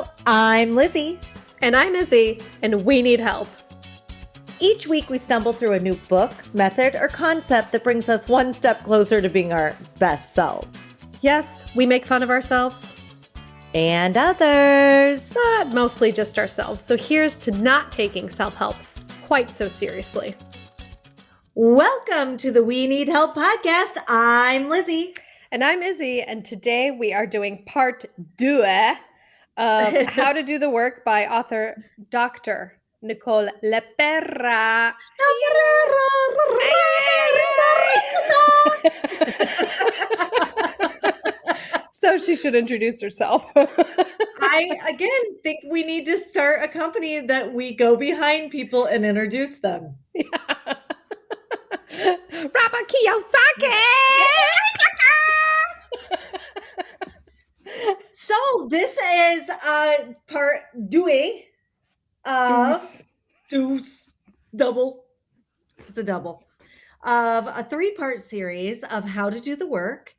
Hello, I'm Lizzie. And I'm Izzy, and we need help. Each week we stumble through a new book, method, or concept that brings us one step closer to being our best self. Yes, we make fun of ourselves. And others. But mostly just ourselves. So here's to not taking self-help quite so seriously. Welcome to the We Need Help podcast. I'm Lizzie. And I'm Izzy, and today we are doing part 2 of How to Do the Work by author Dr. Nicole LePera. So she should introduce herself. I, again, think we need to start a company that we go behind people and introduce them. Yeah. Robert Kiyosaki! So this is part 2 of Deuce. Double. It's a double of a 3-part series of how to do the work.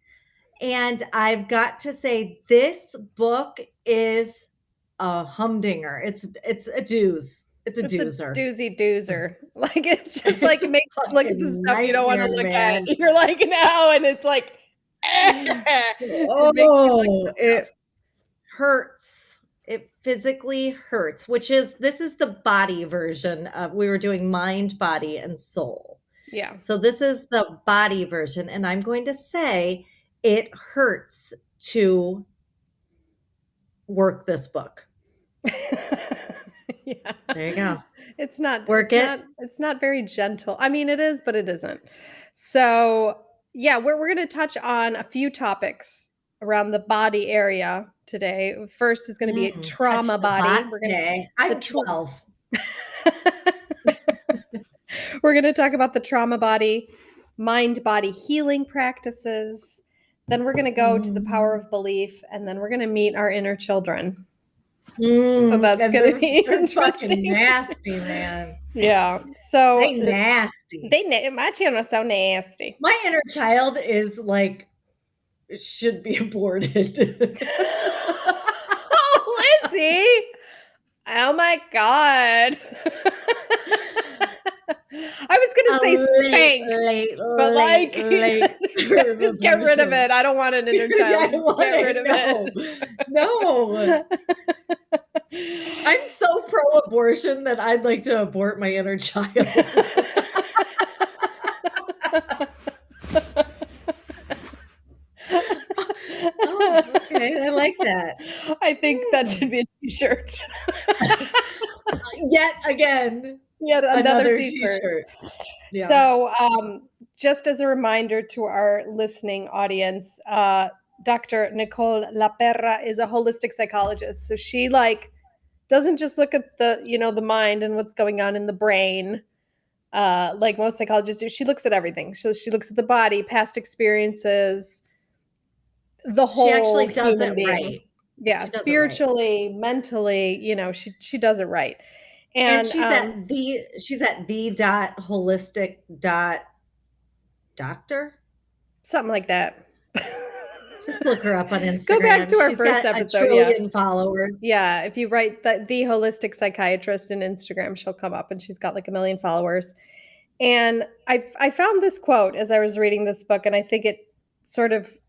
And I've got to say, this book is a humdinger. It's a dooz. It's a doozer. A doozy. Like, it's just like, make look at the stuff you don't want to look at. You're like, no, and it's like, it hurts. It physically hurts, this is the body version of, we were doing mind, body, and soul. Yeah. So this is the body version. And I'm going to say it hurts to work this book. Yeah. There you go. It's not it's not very gentle. I mean, it is, but it isn't. So yeah, we're going to touch on a few topics around the body area today. First is going to be a trauma body. I'm 12. We're going to talk about the trauma body, mind-body healing practices. Then we're going to go to the power of belief, and then we're going to meet our inner children. So that's going to be interesting. Nasty, man. Yeah. So they nasty. My children are so nasty. My inner child is like, should be aborted. Oh, Lizzie! Oh my God. I was gonna say spanked, but like, just get rid of it. I don't want an inner child. Just get rid of it. No. I'm so pro-abortion that I'd like to abort my inner child. Oh, okay, I like that. I think that should be a t-shirt. Yet another t-shirt. Yeah. So just as a reminder to our listening audience, Dr. Nicole LePera is a holistic psychologist. So she doesn't just look at the mind and what's going on in the brain like most psychologists do. She looks at everything. So she looks at the body, past experiences, the whole she actually does human it being. Right. Yeah, spiritually, mentally, she does it right. And she's at the holistic doctor, something like that. Just look her up on Instagram. Go back to our She's first got episode. 1 trillion followers. Yeah, if you write the holistic psychiatrist in Instagram, she'll come up, and she's got like 1 million followers. And I found this quote as I was reading this book, and I think it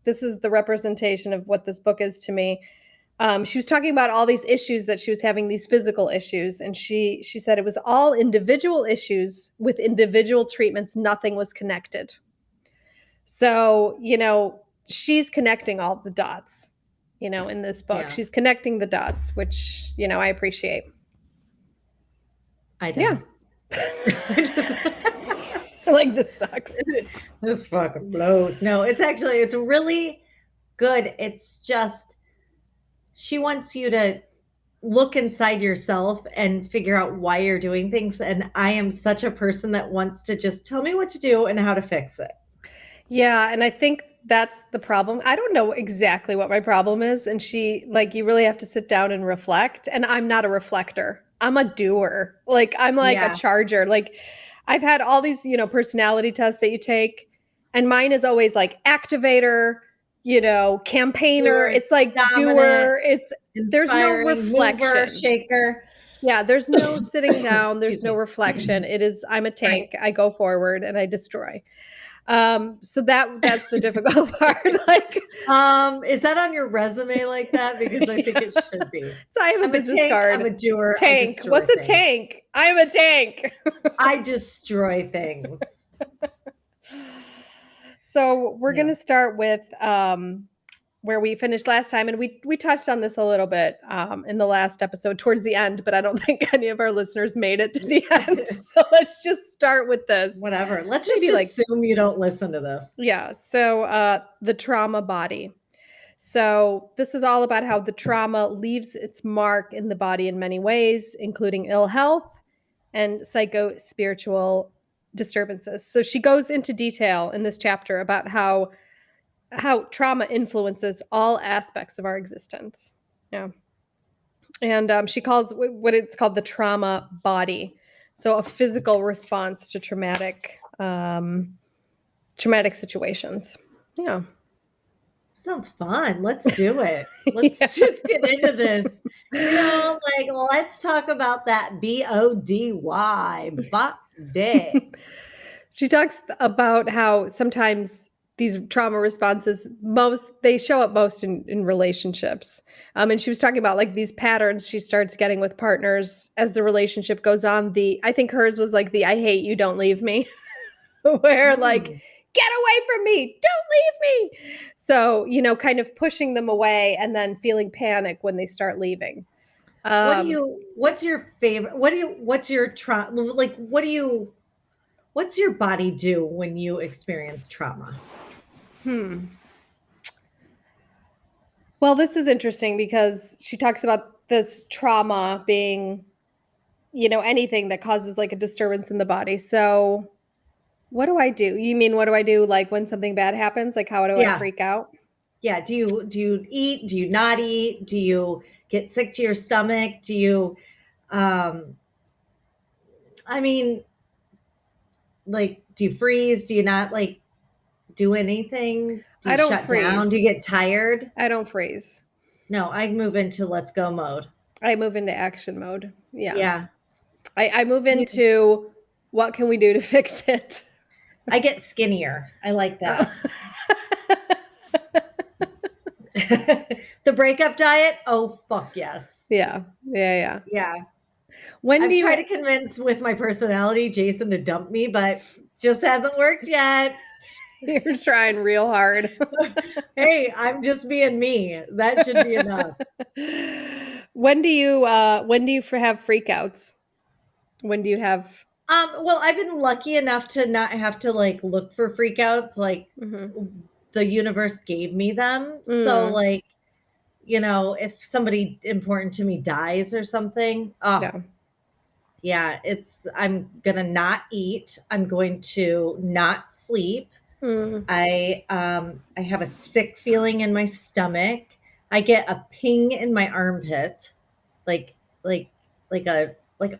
this is the representation of what this book is to me. She was talking about all these issues that she was having, these physical issues. And she said it was all individual issues with individual treatments. Nothing was connected. So, she's connecting all the dots, in this book. Yeah. She's connecting the dots, which, I appreciate. I do. Yeah. Like, this sucks. This fucking blows. No, it's really good. It's just, she wants you to look inside yourself and figure out why you're doing things. And I am such a person that wants to just tell me what to do and how to fix it. Yeah. And I think that's the problem. I don't know exactly what my problem is. And you really have to sit down and reflect. And I'm not a reflector. I'm a doer. I'm a charger. I've had all these, personality tests that you take. And mine is always activator, campaigner. It's like dominant, doer. There's no inspiring, reflection. mover, shaker. Yeah, there's no sitting down. There's Excuse no me. reflection. I'm a tank. Right. I go forward and I destroy. So that's the difficult part. Like, is that on your resume like that? Because I think it should be. so I have a I'm business tank, card. I'm a doer. I Tank. destroy What's a things. tank? I'm a tank. I destroy things. So we're going to start with where we finished last time, and we touched on this a little bit in the last episode towards the end, but I don't think any of our listeners made it to the end. So let's just start with this. Whatever. Let's just assume you don't listen to this. Yeah. So the trauma body. So this is all about how the trauma leaves its mark in the body in many ways, including ill health and psycho-spiritual disturbances. So she goes into detail in this chapter about how trauma influences all aspects of our existence. Yeah. And she calls what it's called the trauma body. So a physical response to traumatic situations. Yeah. Sounds fun. Let's do it. Let's just get into this. Let's talk about that BODY, body. She talks about how sometimes these trauma responses they show up most in relationships. And she was talking about like these patterns she starts getting with partners as the relationship goes on. I think hers was like I hate you, don't leave me. Where like, get away from me, don't leave me. So, kind of pushing them away and then feeling panic when they start leaving. What's your favorite? What's your trauma? Like, what's your body do when you experience trauma? Well, this is interesting because she talks about this trauma being, anything that causes like a disturbance in the body. So what do I do? You mean, what do I do? Like when something bad happens, like how do I freak out? Yeah. Do you eat? Do you not eat? Do you get sick to your stomach? Do you, do you freeze? Do you not do anything? Do you shut down? Do you get tired? I don't freeze. No, I move into let's go mode. I move into action mode. Yeah. Yeah. I move into what can we do to fix it? I get skinnier. I like that. The breakup diet? Oh, fuck yes. Yeah. When do you try to convince with my personality Jason to dump me, but just hasn't worked yet. You're trying real hard. Hey, I'm just being me. That should be enough. When do you have freakouts? When do you have well, I've been lucky enough to not have to look for freakouts. The universe gave me them. So if somebody important to me dies or something, I'm gonna not eat. I'm going to not sleep. I have a sick feeling in my stomach. I get a ping in my armpit, like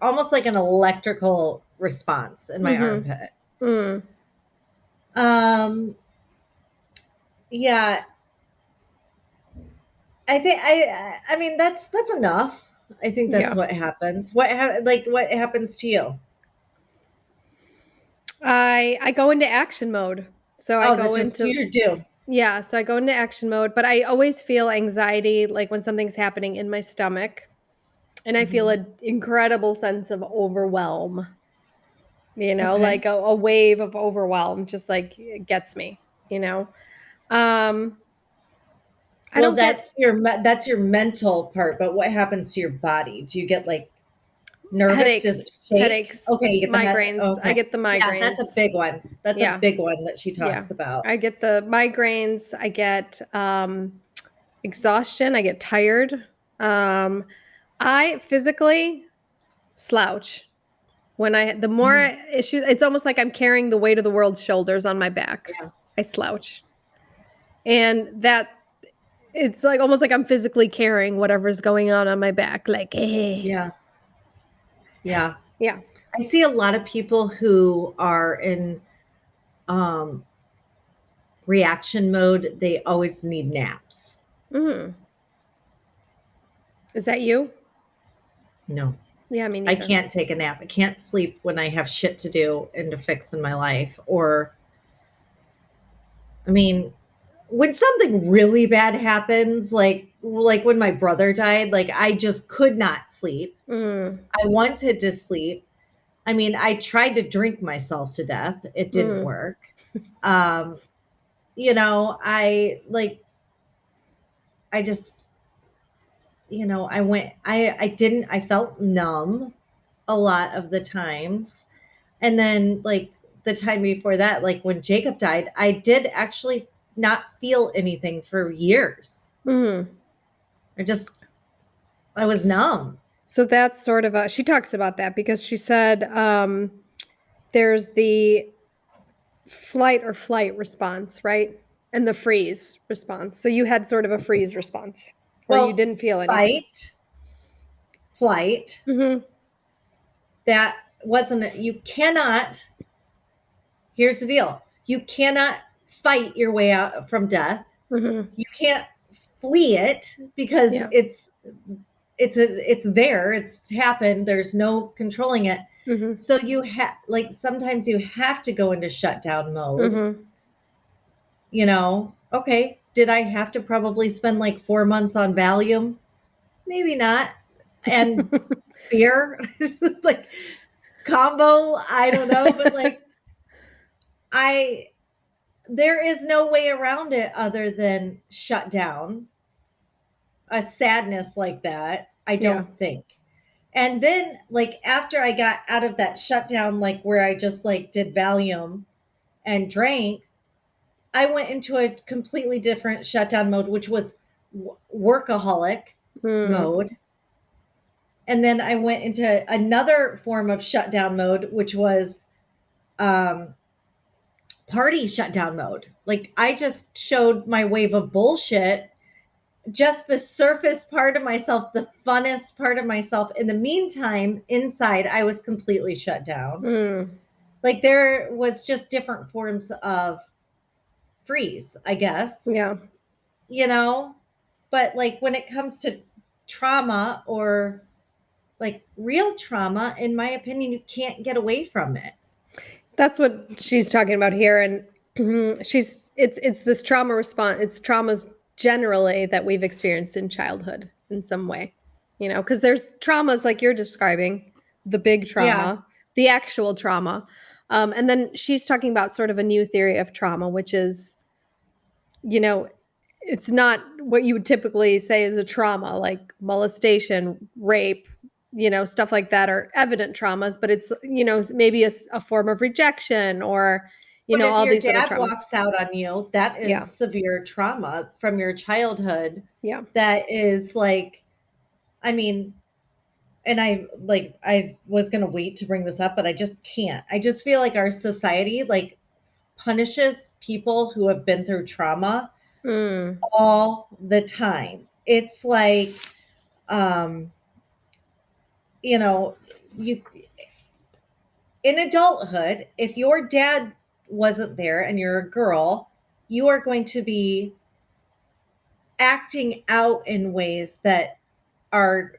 almost like an electrical response in my armpit. Yeah. I think I mean that's enough. I think that's what happens. What happens to you? I go into action mode. So I go into you do. Yeah, so I go into action mode, but I always feel anxiety like when something's happening in my stomach. And I feel an incredible sense of overwhelm. Like a wave of overwhelm just like it gets me, that's your mental part, but what happens to your body? Do you get nervous? Headaches? Does it shake? Headaches. Okay, you get migraines. Okay. I get the migraines. Yeah, that's a big one. That's a big one that she talks about. I get the migraines. I get exhaustion. I get tired. I physically slouch. The more issues, it's almost like I'm carrying the weight of the world's shoulders on my back. Yeah. I slouch. And it's like almost like I'm physically carrying whatever's going on my back. Like, hey. Yeah. Yeah. I see a lot of people who are in reaction mode, they always need naps. Mm. Is that you? No, Yeah, me I neither. can't take a nap. I can't sleep when I have shit to do and to fix in my life. Or, I mean, when something really bad happens, like when my brother died, like I just could not sleep. Mm. I wanted to sleep. I mean, I tried to drink myself to death. It didn't Mm. work. Um, you know, I just, I felt numb a lot of the times. And then like the time before that, like when Jacob died, I did actually not feel anything for years. Mm. I just, I was numb. So that's sort of she talks about that because she said there's the flight or flight response, right? And the freeze response. So you had sort of a freeze response where you Well, didn't feel anything. fight, flight, Mm-hmm. that wasn't, you cannot, here's the deal. You cannot fight your way out from death. Mm-hmm. You can't flee it because Yeah. it's there, it's happened, there's no controlling it. Mm-hmm. So you have, like, sometimes you have to go into shutdown mode. Mm-hmm. Okay, did I have to probably spend like 4 months on Valium? Maybe not. And beer, like combo, I don't know, but like I there is no way around it other than shut down a sadness like that. I Yeah. don't think. And then like after I got out of that shutdown, like where I just like did Valium and drank, I went into a completely different shutdown mode, which was workaholic Mm. mode. And then I went into another form of shutdown mode, which was um, party shutdown mode. Like I just showed my wave of bullshit, just the surface part of myself, the funnest part of myself. In the meantime, inside, I was completely shut down. Mm. Like there was just different forms of freeze, I guess, Yeah. you know? But like when it comes to trauma or like real trauma, in my opinion, you can't get away from it. That's what she's talking about here. And it's this trauma response. It's traumas generally that we've experienced in childhood in some way, because there's traumas like you're describing, the big Yeah. trauma, the actual trauma. And then she's talking about sort of a new theory of trauma, which is, you know, it's not what you would typically say is a trauma, like molestation, rape, stuff like that are evident traumas, but it's, maybe a form of rejection or, But if all your these little dad traumas. walks out on you, that is Yeah. severe trauma from your childhood. Yeah. That is like, I mean, and I was going to wait to bring this up, but I just can't. I just feel like our society like punishes people who have been through trauma Mm. all the time. It's like, um, you know, you in adulthood, if your dad wasn't there and you're a girl, you are going to be acting out in ways that are,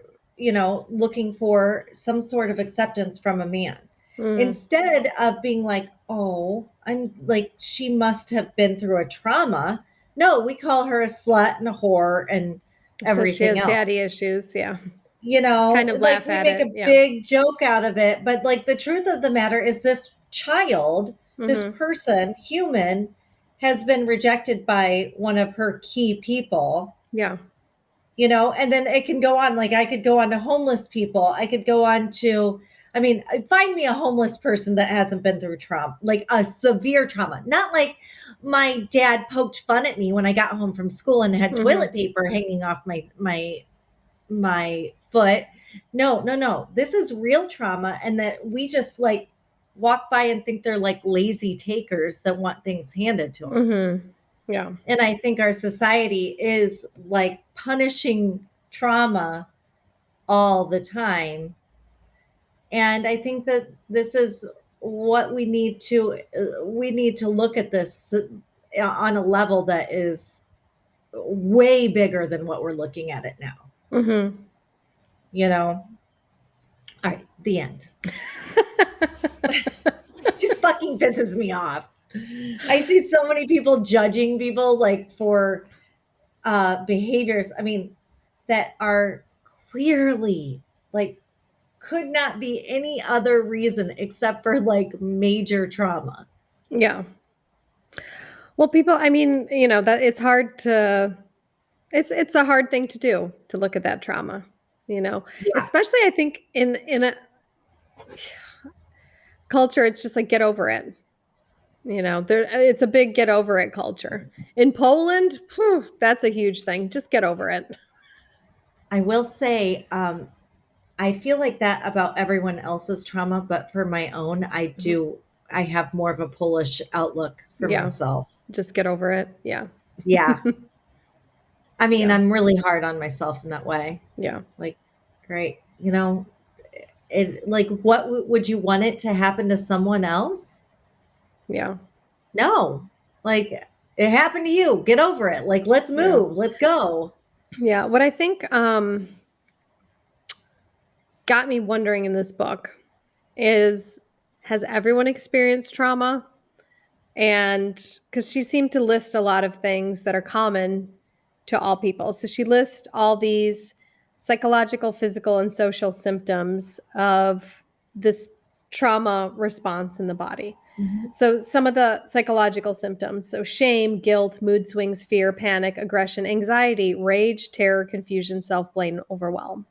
looking for some sort of acceptance from a man. Mm. Instead of being like, oh, I'm like, she must have been through a trauma. No, we call her a slut and a whore and So she everything has else. daddy issues. Yeah. Kind of Like laugh we at make it. a Yeah. big joke out of it, but like the truth of the matter is this child, this Mm-hmm. person, human, has been rejected by one of her key people, Yeah. and then it can go on. Like I could go on to homeless people. I could go on to, I mean, find me a homeless person that hasn't been through trauma, like a severe trauma. Not like my dad poked fun at me when I got home from school and had Mm-hmm. toilet paper hanging off my foot. No, no, no. This is real trauma, and that we just like walk by and think they're like lazy takers that want things handed to them. Mm-hmm. Yeah. And I think our society is like punishing trauma all the time. And I think that this is what we need to look at this on a level that is way bigger than what we're looking at it now. Mm-hmm. You know? All right, the end. Just fucking pisses me off. I see so many people judging people like for behaviors, I mean, that are clearly like could not be any other reason except for like major trauma. Yeah. Well, people, I mean, that it's hard to it's a hard thing to do, to look at that trauma, Yeah, especially I think in a culture, it's just like, get over it. It's a big get over it culture. In Poland, phew, that's a huge thing. Just get over it. I will say, I feel like that about everyone else's trauma, but for my own, Mhm. I have more of a Polish outlook for Yeah. myself. Just get over it. Yeah. Yeah. I mean, Yeah. I'm really hard on myself in that way. Yeah. Like, right, it like would you want it to happen to someone else? Yeah. No. Like it happened to you. Get over it. Like let's Yeah. move. Let's go. Yeah. What I think got me wondering in this book is, has everyone experienced trauma? And because she seemed to list a lot of things that are common to all people. So she lists all these psychological, physical, and social symptoms of this trauma response in the body. Mhm. So some of the psychological symptoms, so shame, guilt, mood swings, fear, panic, aggression, anxiety, rage, terror, confusion, self-blame, overwhelm.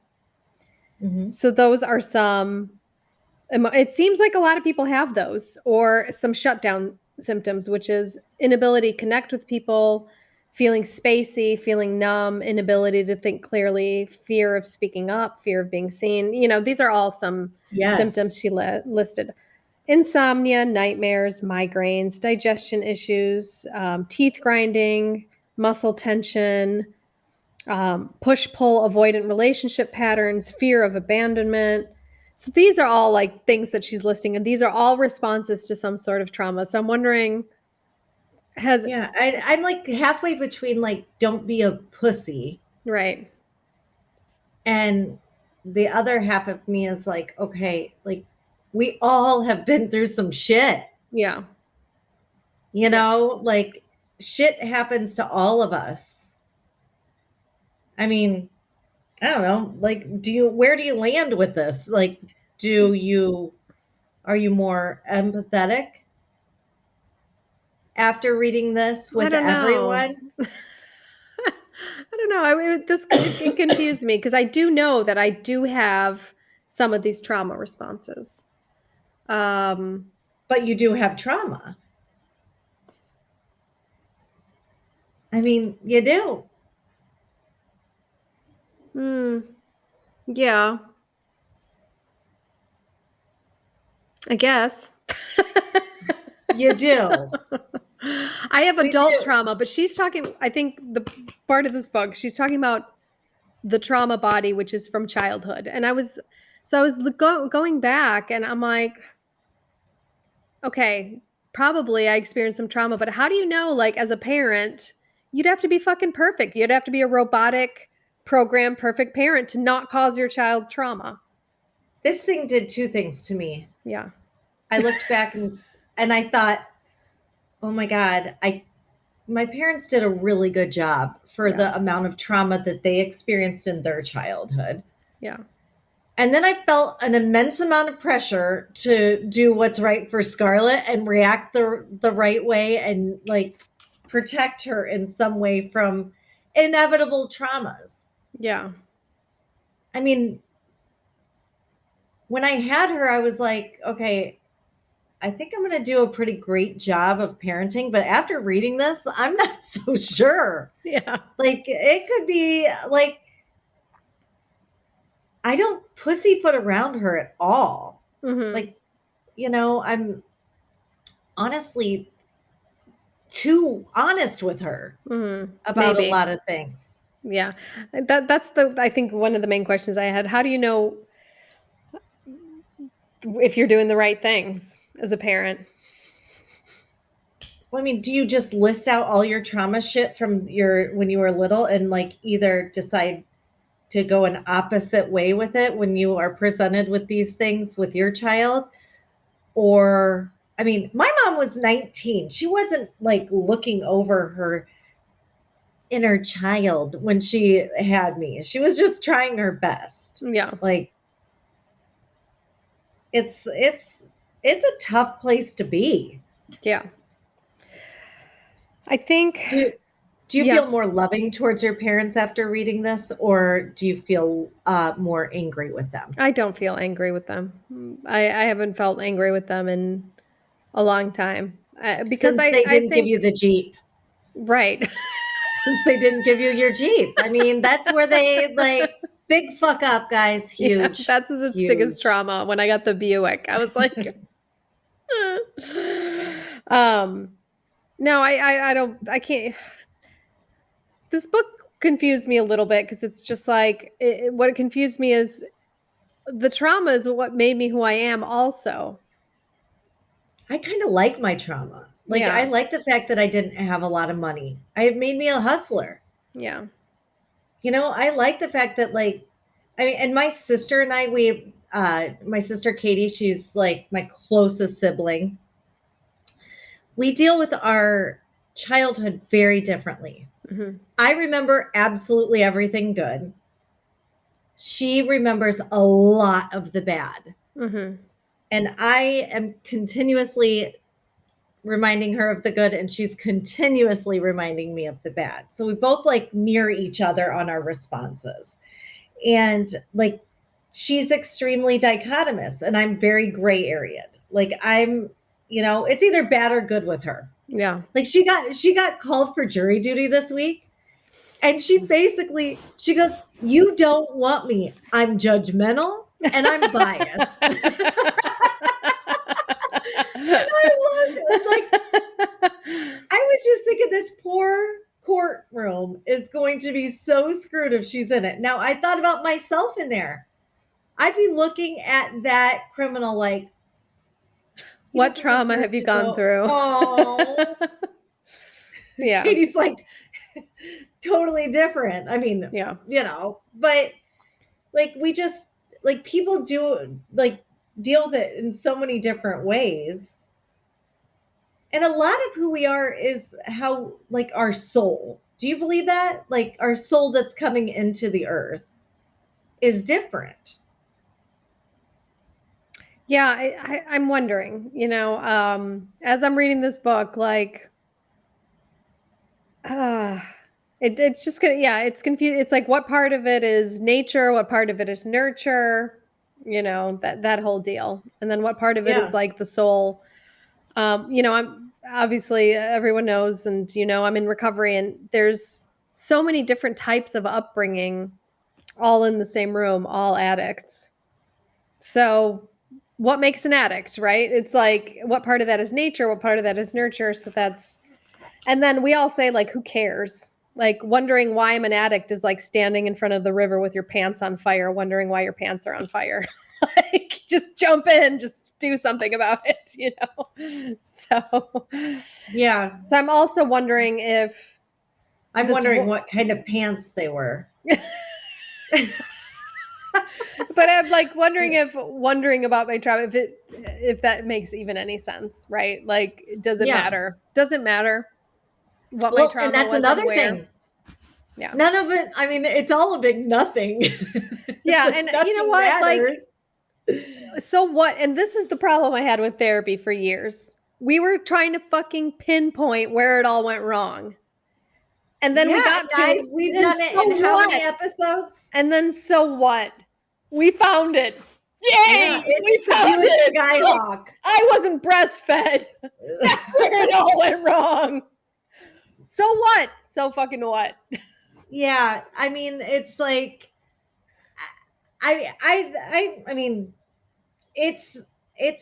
Mhm. So those are some. It seems like a lot of people have those, or some shutdown symptoms, which is inability to connect with people, feeling spacey, feeling numb, inability to think clearly, fear of speaking up, fear of being seen. These are all some symptoms Yes. she listed. Insomnia, nightmares, migraines, digestion issues, teeth grinding, muscle tension, push pull avoidant relationship patterns, fear of abandonment. So these are all like things that she's listing, and these are all responses to some sort of trauma. So I'm wondering, has Yeah. I'm like halfway between like don't be a pussy right? and the other half of me is like, okay, like we all have been through some shit. Yeah, yeah, Like shit happens to all of us. I mean, I don't know. Like, where do you land with this? Like, are you more empathetic after reading this I with don't know. everyone? I don't know. It confused me because I do know that I do have some of these trauma responses. Um, But you do have trauma. I mean, you do. hmm, yeah, I guess. You do. I have We adult do. trauma, but she's talking, I think the part of this book, she's talking about the trauma body, which is from childhood. And I was going back and I'm like, okay, probably I experienced some trauma, but how do you know, like, as a parent, you'd have to be fucking perfect. You'd have to be a robotic, program perfect parent to not cause your child trauma. This thing did two things to me. Yeah. I looked back and I thought, oh my God, my parents did a really good job for Yeah. the amount of trauma that they experienced in their childhood. Yeah. And then I felt an immense amount of pressure to do what's right for Scarlett and react the right way and like protect her in some way from inevitable traumas. Yeah. I mean, when I had her, I was like, okay, I think I'm going to do a pretty great job of parenting. But after reading this, I'm not so sure. Yeah. Like, it could be like, I don't pussyfoot around her at all. Mm-hmm. Like, I'm honestly too honest with her Mm-hmm. about a Maybe. lot of things. Yeah. That's I think one of the main questions I had. How do you know if you're doing the right things as a parent? Well, I mean, do you just list out all your trauma shit from your when you were little and like either decide to go an opposite way with it when you are presented with these things with your child? Or I mean, my mom was 19. She wasn't like looking over her inner child when she had me. She was just trying her best. Yeah. Like it's a tough place to be. Yeah. I think. Do you feel more loving towards your parents after reading this, or do you feel more angry with them? I don't feel angry with them. I haven't felt angry with them in a long time because Since they I didn't give think you the Jeep. right. Since they didn't give you your Jeep. I mean, that's where they like big fuck up, guys. Yeah, Huge. that's the Huge. biggest trauma when I got the Buick. I was like, no, I can't. This book confused me a little bit because it's just like what it confused me is the trauma is what made me who I am also. I kind of like my trauma. Like Yeah. I like the fact that I didn't have a lot of money. It made me a hustler. Yeah. You know, I like the fact that like I mean, and my sister and I, my sister Katie, she's like my closest sibling. We deal with our childhood very differently. Mm-hmm. I remember absolutely everything good. She remembers a lot of the bad. Mm-hmm. And I am continuously reminding her of the good, and she's continuously reminding me of the bad. So we both like mirror each other on our responses. And like she's extremely dichotomous, and I'm very gray area. Like I'm, it's either bad or good with her. Yeah. Like she got called for jury duty this week, and she goes, "You don't want me. I'm judgmental and I'm biased." And I loved it. Like I was just thinking this poor courtroom is going to be so screwed if she's in it. Now I thought about myself in there. I'd be looking at that criminal like, what trauma have you gone through? Oh, yeah. Katie's like totally different. I mean, yeah, but like we just like people do like deal with it in so many different ways. And a lot of who we are is how like our soul. Do you believe that? Like our soul that's coming into the earth is different. Yeah, I'm wondering, as I'm reading this book, like, it's just gonna, it's confused. It's like what part of it is nature, what part of it is nurture, that whole deal, and then what part of it is like the soul. I'm obviously everyone knows, and I'm in recovery, and there's so many different types of upbringing, all in the same room, all addicts. So what makes an addict, right? It's like what part of that is nature, what part of that is nurture. So and then we all say like, who cares? Like wondering why I'm an addict is like standing in front of the river with your pants on fire, wondering why your pants are on fire. Like just jump in, just do something about it, So Yeah. So I'm also wondering if I'm wondering what kind of pants they were. But I'm like wondering about my trauma if that makes even any sense, right? Like, does it matter? Doesn't matter what my trauma and that's was another and thing. Yeah, none of it. I mean, it's all a big nothing. Yeah, and you know what? Matters. Like, so what? And this is the problem I had with therapy for years. We were trying to fucking pinpoint where it all went wrong. And then we got to we've done it in how many episodes? And then so what? We found it. Yay! Yeah, we found it. Skyhawk. I wasn't breastfed. That's where it all went wrong. So what? So fucking what? Yeah, I mean, it's like, I mean, it's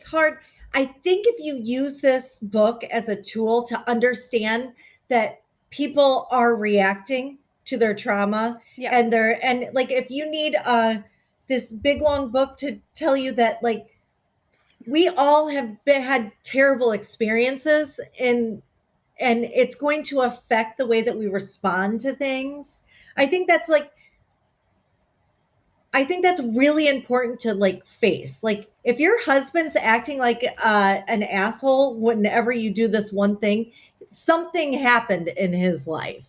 hard. I think if you use this book as a tool to understand that people are reacting to their trauma, and like if you need this big long book to tell you that like we all have had terrible experiences in and it's going to affect the way that we respond to things. I think that's really important to like face. Like if your husband's acting like an asshole whenever you do this one thing, something happened in his life.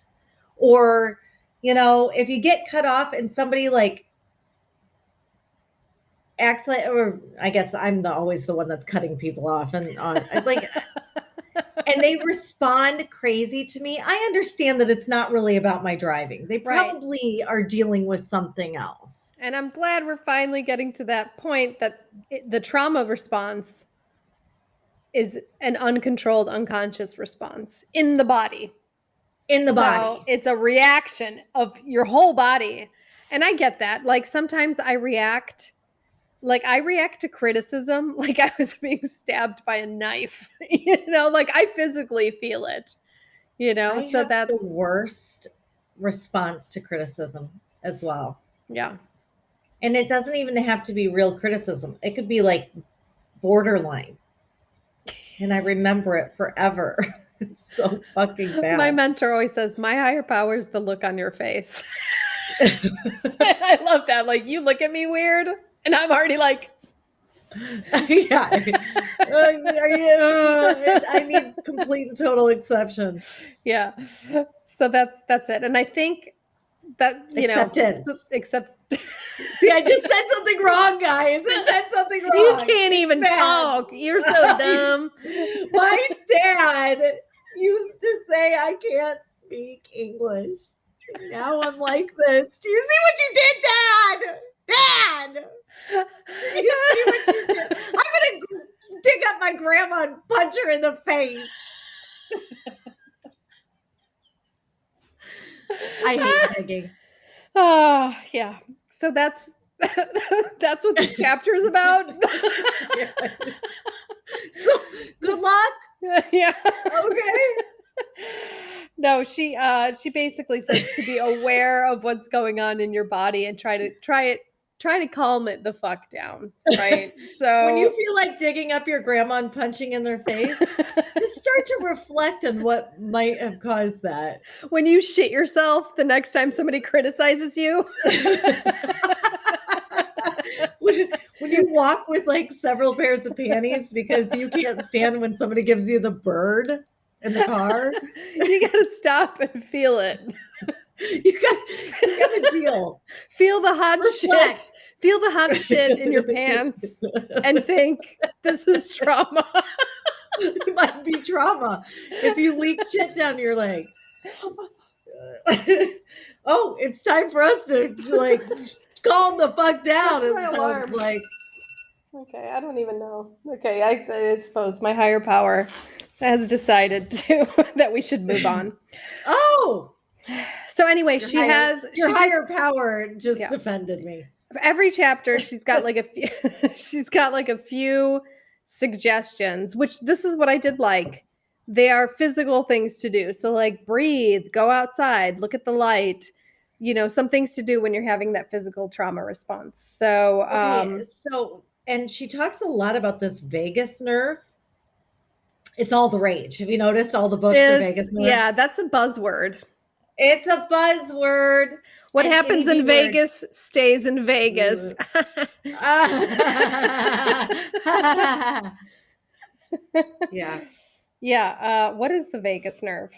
Or, if you get cut off and somebody like acts like, or I guess I'm always the one that's cutting people off and on like, and they respond crazy to me. I understand that it's not really about my driving. They Right. probably are dealing with something else. And I'm glad we're finally getting to that point that the trauma response is an uncontrolled, unconscious response in the body. In the body. So it's a reaction of your whole body. And I get that. Like sometimes I react to criticism like I was being stabbed by a knife. Like I physically feel it. I So have that's the worst response to criticism as well. Yeah. And it doesn't even have to be real criticism. It could be like borderline. And I remember it forever. It's so fucking bad. My mentor always says, my higher power is the look on your face. I love that. Like you look at me weird and I'm already like, yeah. I need complete and total exception. Yeah. So that's it. And I think that, Acceptance. Except See, I just said something wrong, guys. I said something wrong. You can't even talk. You're so dumb. My dad used to say I can't speak English. Now I'm like this. Do you see what you did, Dad? Dad! Do you see what you did? I'm going to dig up my grandma and punch her in the face. I hate digging. Yeah. So that's what this chapter is about. Yeah. So good luck. Yeah. Okay. No, she basically says to be aware of what's going on in your body and try to calm it the fuck down, right? So when you feel like digging up your grandma and punching in their face, just start to reflect on what might have caused that. When you shit yourself the next time somebody criticizes you. when you walk with like several pairs of panties because you can't stand when somebody gives you the bird in the car. You gotta stop and feel it. You got to deal. Feel the hot shit. Feel the hot shit in your pants and think this is trauma. It might be trauma if you leak shit down your leg. Oh, it's time for us to like calm the fuck down. That's It my sounds alarm. like. Okay, I don't even know. Okay, I suppose my higher power has decided that we should move on. Oh. So anyway, your higher power just offended me. Every chapter, she's got like a few suggestions, which this is what I did like. They are physical things to do. So like breathe, go outside, look at the light, some things to do when you're having that physical trauma response. So, and she talks a lot about this vagus nerve. It's all the rage. Have you noticed all the books are vagus nerve? Yeah, that's a buzzword. It's a buzzword. What happens in Vegas stays in Vegas. Yeah. Yeah. What is the vagus nerve?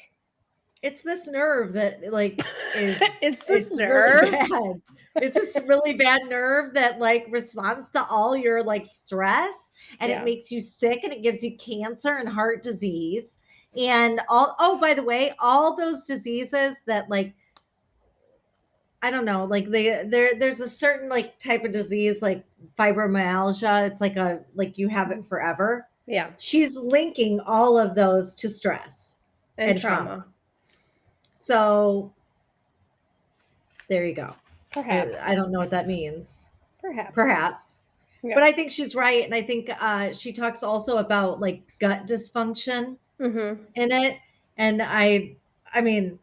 It's this nerve that like is it's nerve. Really bad. It's this really bad nerve that like responds to all your like stress, and it makes you sick, and it gives you cancer and heart disease. And by the way, all those diseases that like, I don't know, like there's a certain like type of disease like fibromyalgia. It's like you have it forever. Yeah. She's linking all of those to stress and trauma. So there you go. Perhaps. I don't know what that means. Perhaps. Yeah. But I think she's right. And I think she talks also about like gut dysfunction in it. And I mean,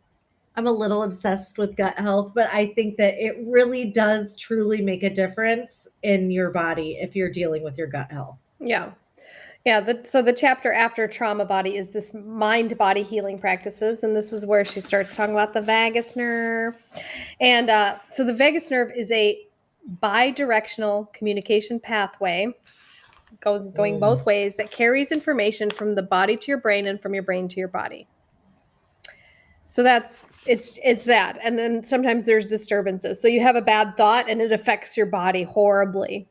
I'm a little obsessed with gut health, but I think that it really does truly make a difference in your body if you're dealing with your gut health. Yeah. Yeah, so the chapter after trauma body is this mind-body healing practices, and this is where she starts talking about the vagus nerve. And so the vagus nerve is a bi-directional communication pathway, going both ways, that carries information from the body to your brain and from your brain to your body. So it's that. And then sometimes there's disturbances. So you have a bad thought and it affects your body horribly.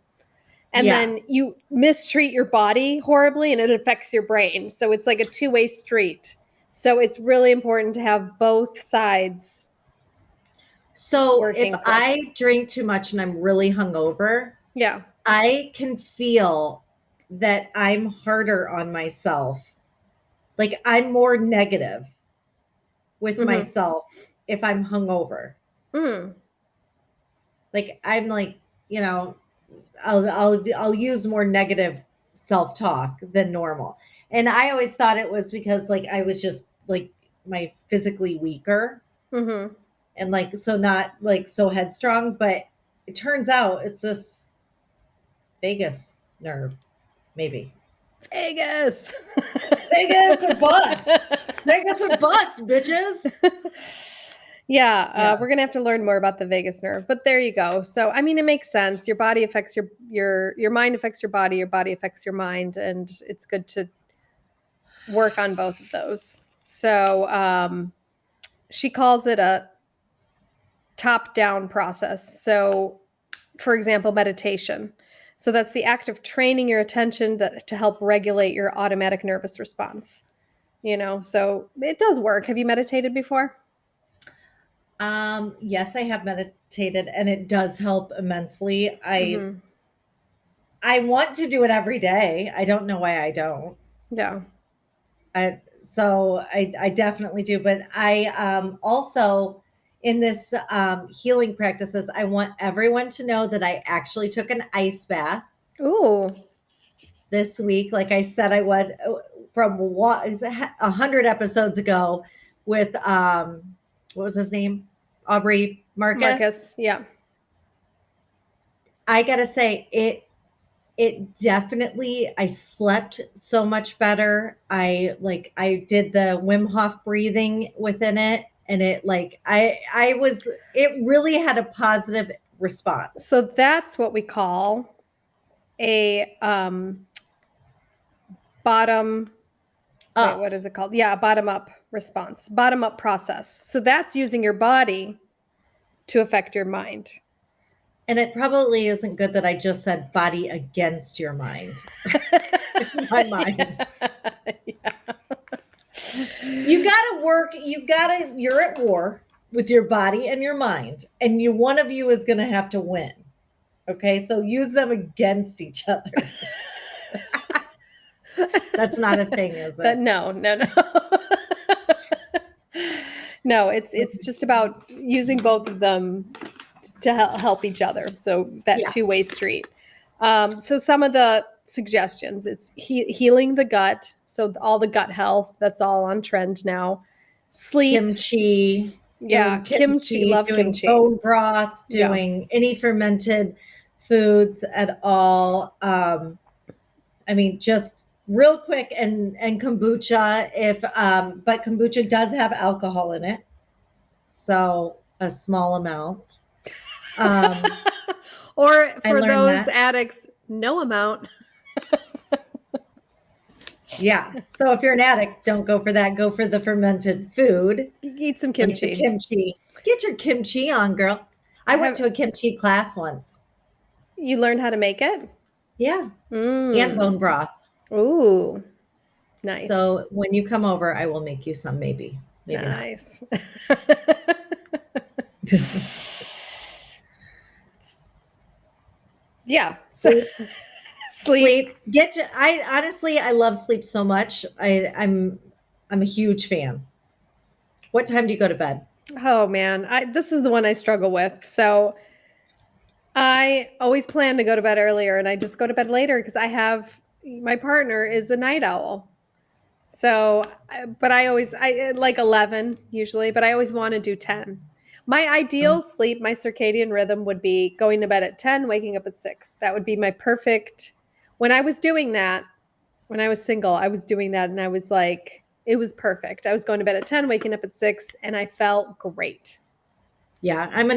And then you mistreat your body horribly and it affects your brain. So it's like a two-way street. So it's really important to have both sides. So if I drink too much and I'm really hungover, I can feel that I'm harder on myself. Like I'm more negative with myself if I'm hungover. Like I'm like, you know, I'll use more negative self-talk than normal. And I always thought it was because like I was just like my physically weaker. And like so not like so headstrong, but it turns out it's this vagus nerve, maybe. Vegas or bust. Vegas or bust, bitches. Yeah, we're gonna have to learn more about the vagus nerve, but there you go. So I mean, it makes sense. Your body affects your mind affects your body affects your mind, and it's good to work on both of those. So she calls it a top-down process. So, for example, meditation. So that's the act of training your attention to help regulate your automatic nervous response. So it does work. Have you meditated before? Yes, I have meditated and it does help immensely. I want to do it every day. I don't know why I don't. Yeah. So I definitely do. But I also in this healing practices, I want everyone to know that I actually took an ice bath. Ooh. This week, like I said, I would from 100 episodes ago with what was his name? Aubrey Marcus. Yeah. I gotta say it definitely, I slept so much better. I did the Wim Hof breathing within it, and it really had a positive response. So that's what we call a bottom up. Wait, what is it called? Yeah, bottom up response, bottom up process. So that's using your body to affect your mind. And it probably isn't good that I just said body against your mind. My mind. Yeah. You gotta work, you're at war with your body and your mind, and one of you is gonna have to win. Okay, so use them against each other. That's not a thing, is it? No. No, it's just about using both of them to help each other. So that two-way street. So some of the suggestions, it's healing the gut. So all the gut health, that's all on trend now. Sleep. Kimchi. Yeah, kimchi. Love kimchi. Bone broth, doing any fermented foods at all. I mean, just real quick, and kombucha but kombucha does have alcohol in it. So a small amount. Or for those addicts, no amount. Yeah. So if you're an addict, don't go for that. Go for the fermented food. Eat some kimchi. Get your kimchi on, girl. I went to a kimchi class once. You learned how to make it? Yeah. And bone broth. Ooh. Nice. So when you come over, I will make you some, maybe. Maybe nice. Yeah. Sleep. I love sleep so much. I'm a huge fan. What time do you go to bed? Oh man, this is the one I struggle with. So I always plan to go to bed earlier, and I just go to bed later because my partner is a night owl. So, but I like 11 usually, but I always want to do 10. My ideal sleep, my circadian rhythm would be going to bed at 10, waking up at 6. That would be my perfect. When I was doing that, When I was single, I was doing that, and I was like, it was perfect. I was going to bed at 10, waking up at 6, and I felt great. Yeah, I'm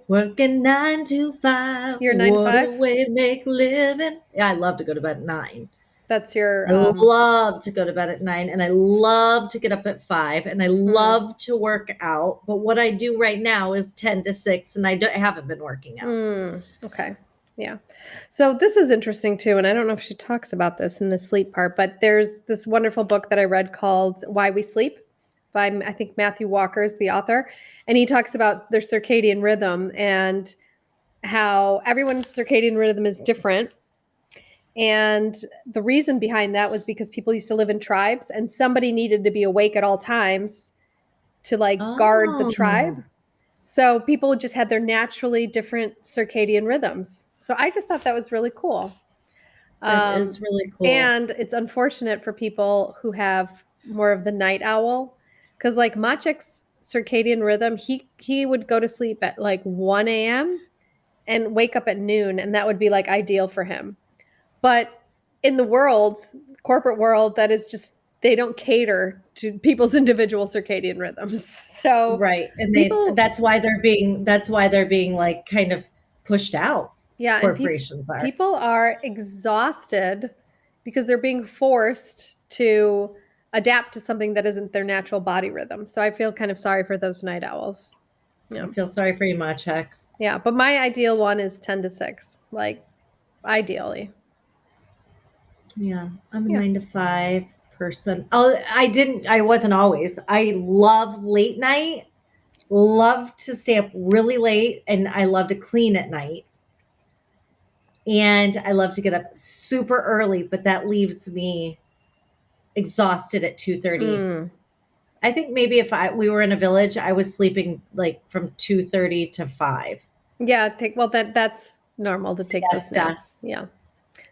working 9 to 5. You're 9 to What a 5? way to make a living. Yeah, I love to go to bed at 9. That's your I love to go to bed at 9, and I love to get up at 5, and I love to work out. But what I do right now is 10 to 6, and I haven't been working out. Okay. Yeah. So this is interesting too, and I don't know if she talks about this in the sleep part, but there's this wonderful book that I read called Why We Sleep by, I think, Matthew Walker is the author, and he talks about their circadian rhythm and how everyone's circadian rhythm is different. And the reason behind that was because people used to live in tribes, and somebody needed to be awake at all times to like guard the tribe. Oh, So people just had their naturally different circadian rhythms. So I just thought that was really cool. that is really cool. And it's unfortunate for people who have more of the night owl, because like Maciek's circadian rhythm, he would go to sleep at like 1 a.m. and wake up at noon, and that would be like ideal for him. But in the world, corporate world, that is just, they don't cater to people's individual circadian rhythms. So Right. And people, that's why they're being like kind of pushed out. yeah, and Corporations are. people are exhausted because they're being forced to adapt to something that isn't their natural body rhythm. So I feel kind of sorry for those night owls. Yeah. I feel sorry for you, Maciek. Yeah, but my ideal one is 10 to 6, like ideally. Yeah, I'm a Yeah. 9 to 5 person. Oh, I wasn't always. I love late night, love to stay up really late, and I love to clean at night. And I love to get up super early, but that leaves me exhausted at 2:30. I think maybe if we were in a village, I was sleeping like from 2:30 to 5. Yeah, that's normal to take those Siesta. naps. Yeah.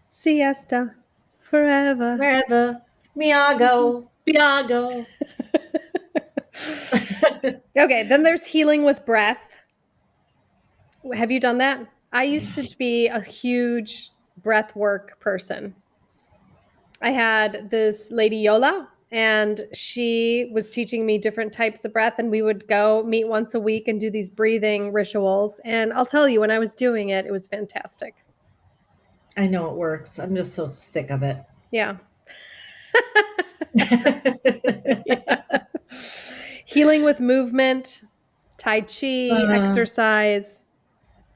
Siesta forever. Wherever. Miago. Biago. Okay, then there's healing with breath. Have you done that? I used to be a huge breath work person. I had this lady Yola, and she was teaching me different types of breath, and we would go meet once a week and do these breathing rituals. And I'll tell you, when I was doing it, it was fantastic. I know it works. I'm just so sick of it. Yeah. Healing with movement, Tai Chi, exercise,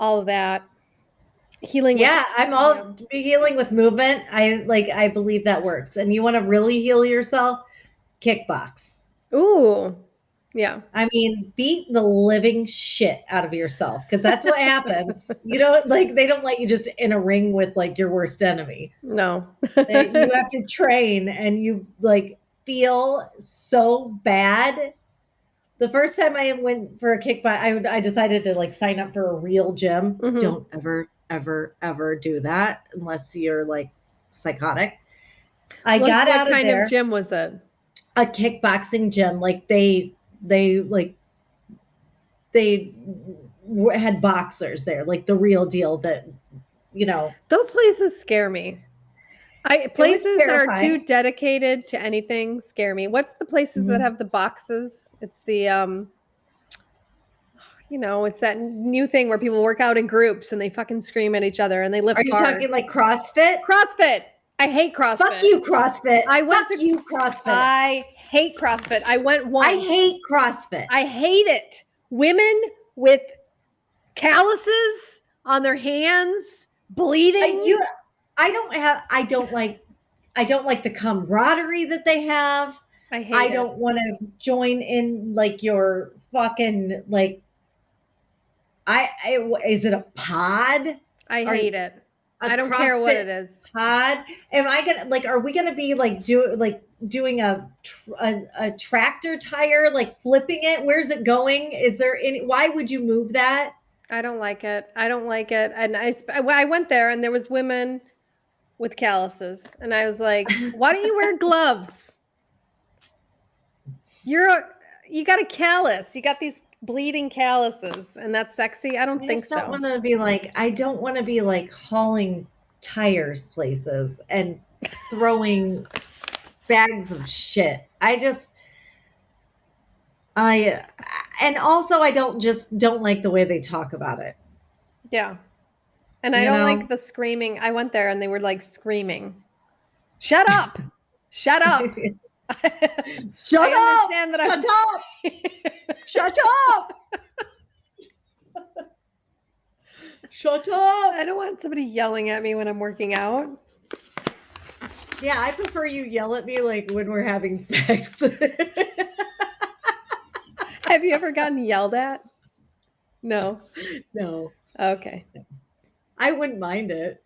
all of that. Healing. Yeah, I'm all healing with movement. I believe that works. And you want to really heal yourself? Kickbox. Ooh. Yeah. I mean, beat the living shit out of yourself because that's what happens. You know, like they don't let you just in a ring with like your worst enemy. No. You have to train and you like feel so bad. The first time I went for a kickbox, I decided to like sign up for a real gym. Mhm. Don't ever do that unless you're like psychotic. I got out of there. What kind of gym was it? A kickboxing gym. Like they had boxers there, like the real deal that, you know. Those places scare me. Places that are too terrifying. dedicated to anything scare me. What's the places that have the boxes? It's the it's that new thing where people work out in groups and they fucking scream at each other and they lift Are you bars. talking like CrossFit? CrossFit. I hate CrossFit. Fuck you, CrossFit. Fuck you, CrossFit. I hate CrossFit. I went once. I hate CrossFit. I hate it. Women with calluses on their hands, bleeding. I don't like the camaraderie that they have. I don't want to join in like your fucking like is it a pod? I hate it. I don't care what it is. Pod? Are we gonna be like doing a tractor tire, like flipping it? Where's it going? Is there why would you move that? I don't like it. And I went there and there was women with calluses and I was like, why don't you wear gloves? You got a callus. You got these bleeding calluses and that's sexy. I don't think so. I don't want to be like hauling tires places and throwing bags of shit. And also I don't like the way they talk about it. Yeah. And I don't like the screaming. I went there and they were like screaming. Shut up. Shut up. Shut up. Understand that Shut up. Shut up. I don't want somebody yelling at me when I'm working out. Yeah, I prefer you yell at me like when we're having sex. Have you ever gotten yelled at? No. No. Okay. I wouldn't mind it.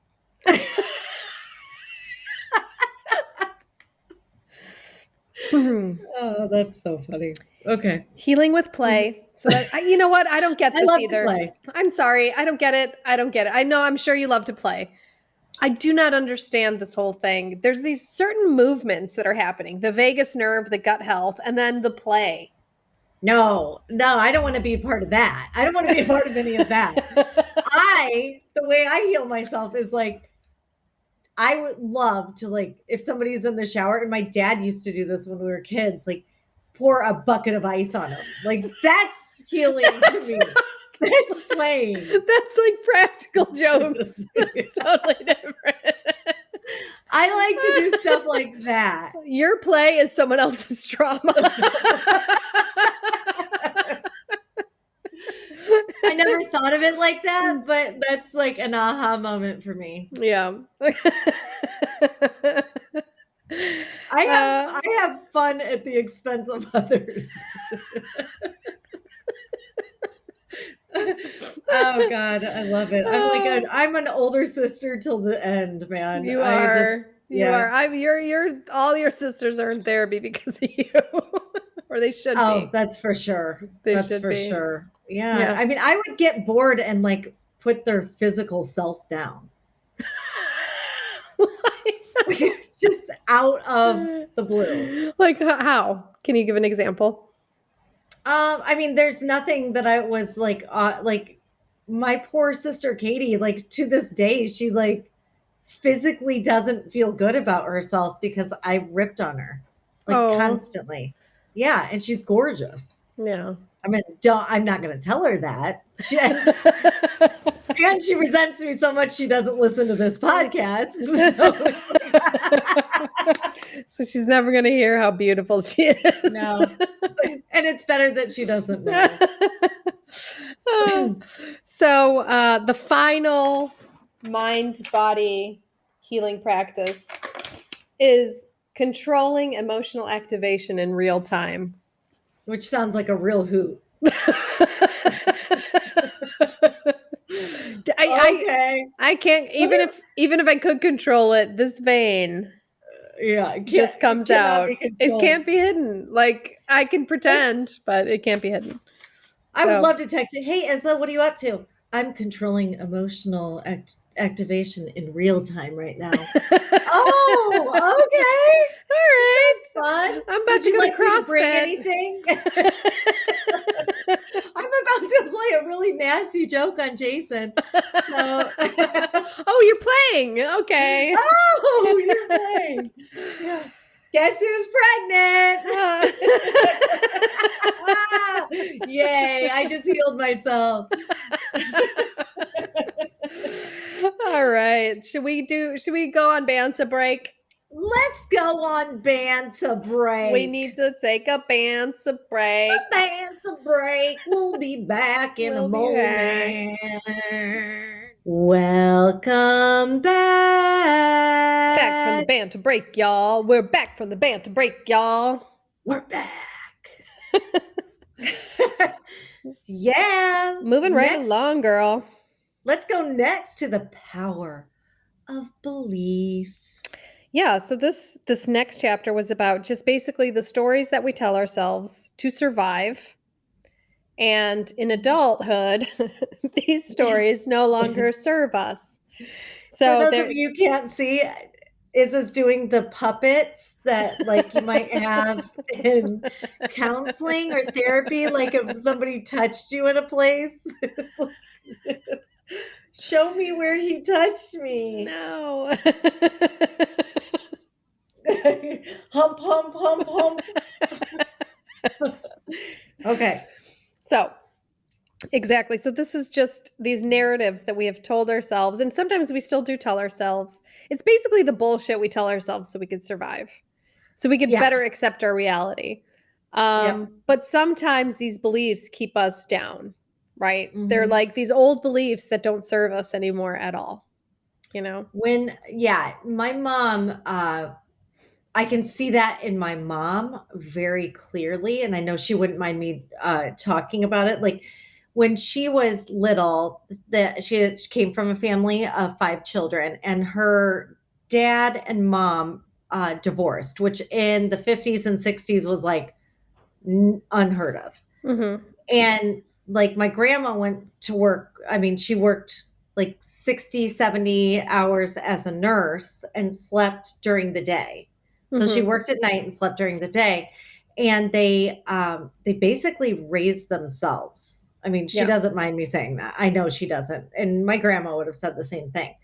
Oh, that's so funny. Okay. Healing with play. So that you know what? I don't get this I love either. to play. I'm sorry. I don't get it. I know, I'm sure you love to play. I do not understand this whole thing. There's these certain movements that are happening. The vagus nerve, the gut health, and then the play. No, I don't want to be a part of that. I don't want to be a part of any of that. The way I heal myself is like, I would love to, like, if somebody's in the shower, and my dad used to do this when we were kids, like pour a bucket of ice on them. Like, that's healing to me. That's playing. That's like practical jokes. It's totally different. I like to do stuff like that. Your play is someone else's trauma. I never thought of it like that, but that's like an aha moment for me. Yeah. I have fun at the expense of others. Oh God, I love it. I'm an older sister till the end, man. You are. You're all your sisters are in therapy because of you. Or they should be. Oh, that's for sure. That's for sure. Yeah. I mean, I would get bored and like put their physical self down. Just out of the blue. Like how? Can you give an example? I mean, there's nothing that I was like my poor sister Katie, like to this day, she like physically doesnn't feel good about herself because I ripped on her like constantly. Yeah, and she's gorgeous. Yeah. I mean, I'm not going to tell her that. And she resents me so much she doesn't listen to this podcast. So she's never going to hear how beautiful she is. No. And it's better that she doesn't know. So the final mind-body healing practice is controlling emotional activation in real time. Which sounds like a real hoot. I can't, even if I could control it, this vein just comes out. It can't be hidden. Like I can pretend, but it can't be hidden. I would love to text you. Hey, Izza, what are you up to? I'm controlling emotional activation in real time right now. Oh, okay. All right. Fun. I'm about to go to CrossFit. Anything? I'm about to play a really nasty joke on Jason. So. Oh, you're playing. Okay. Oh, you're playing. Yeah. Guess who's pregnant? Yay, I just healed myself. All right. Should we go on Banta break? Let's go on Banta break. We need to take a Banta break. A Banta break. We'll be back in a moment. Welcome back. Back from the Banta break, y'all. We're back from the Banta break, y'all. We're back. Yeah. Moving right along, girl. Let's go next to the power of belief. Yeah, so this next chapter was about just basically the stories that we tell ourselves to survive. And in adulthood, these stories no longer serve us. So for those of you who can't see, Izza's doing the puppets that like you might have in counseling or therapy, like if somebody touched you in a place. Show me where he touched me. No. Hump, hump, hump, hump. Okay. So, exactly. So this is just these narratives that we have told ourselves, and sometimes we still do tell ourselves. It's basically the bullshit we tell ourselves so we could survive, so we could Yeah. better accept our reality. Yep. But sometimes these beliefs keep us down, right? They're Mhm. like these old beliefs that don't serve us anymore at all, you know? My mom, I can see that in my mom very clearly, and I know she wouldn't mind me talking about it. Like when she was little, she came from a family of 5 children, and her dad and mom divorced, which in the 50s and 60s was like unheard of. Mm-hmm. And like my grandma went to work. I mean, she worked like 60, 70 hours as a nurse and slept during the day. So she Mm-hmm. worked at night and slept during the day. And they basically raised themselves. I mean, she Yeah. doesn't mind me saying that. I know she doesn't. And my grandma would have said the same thing.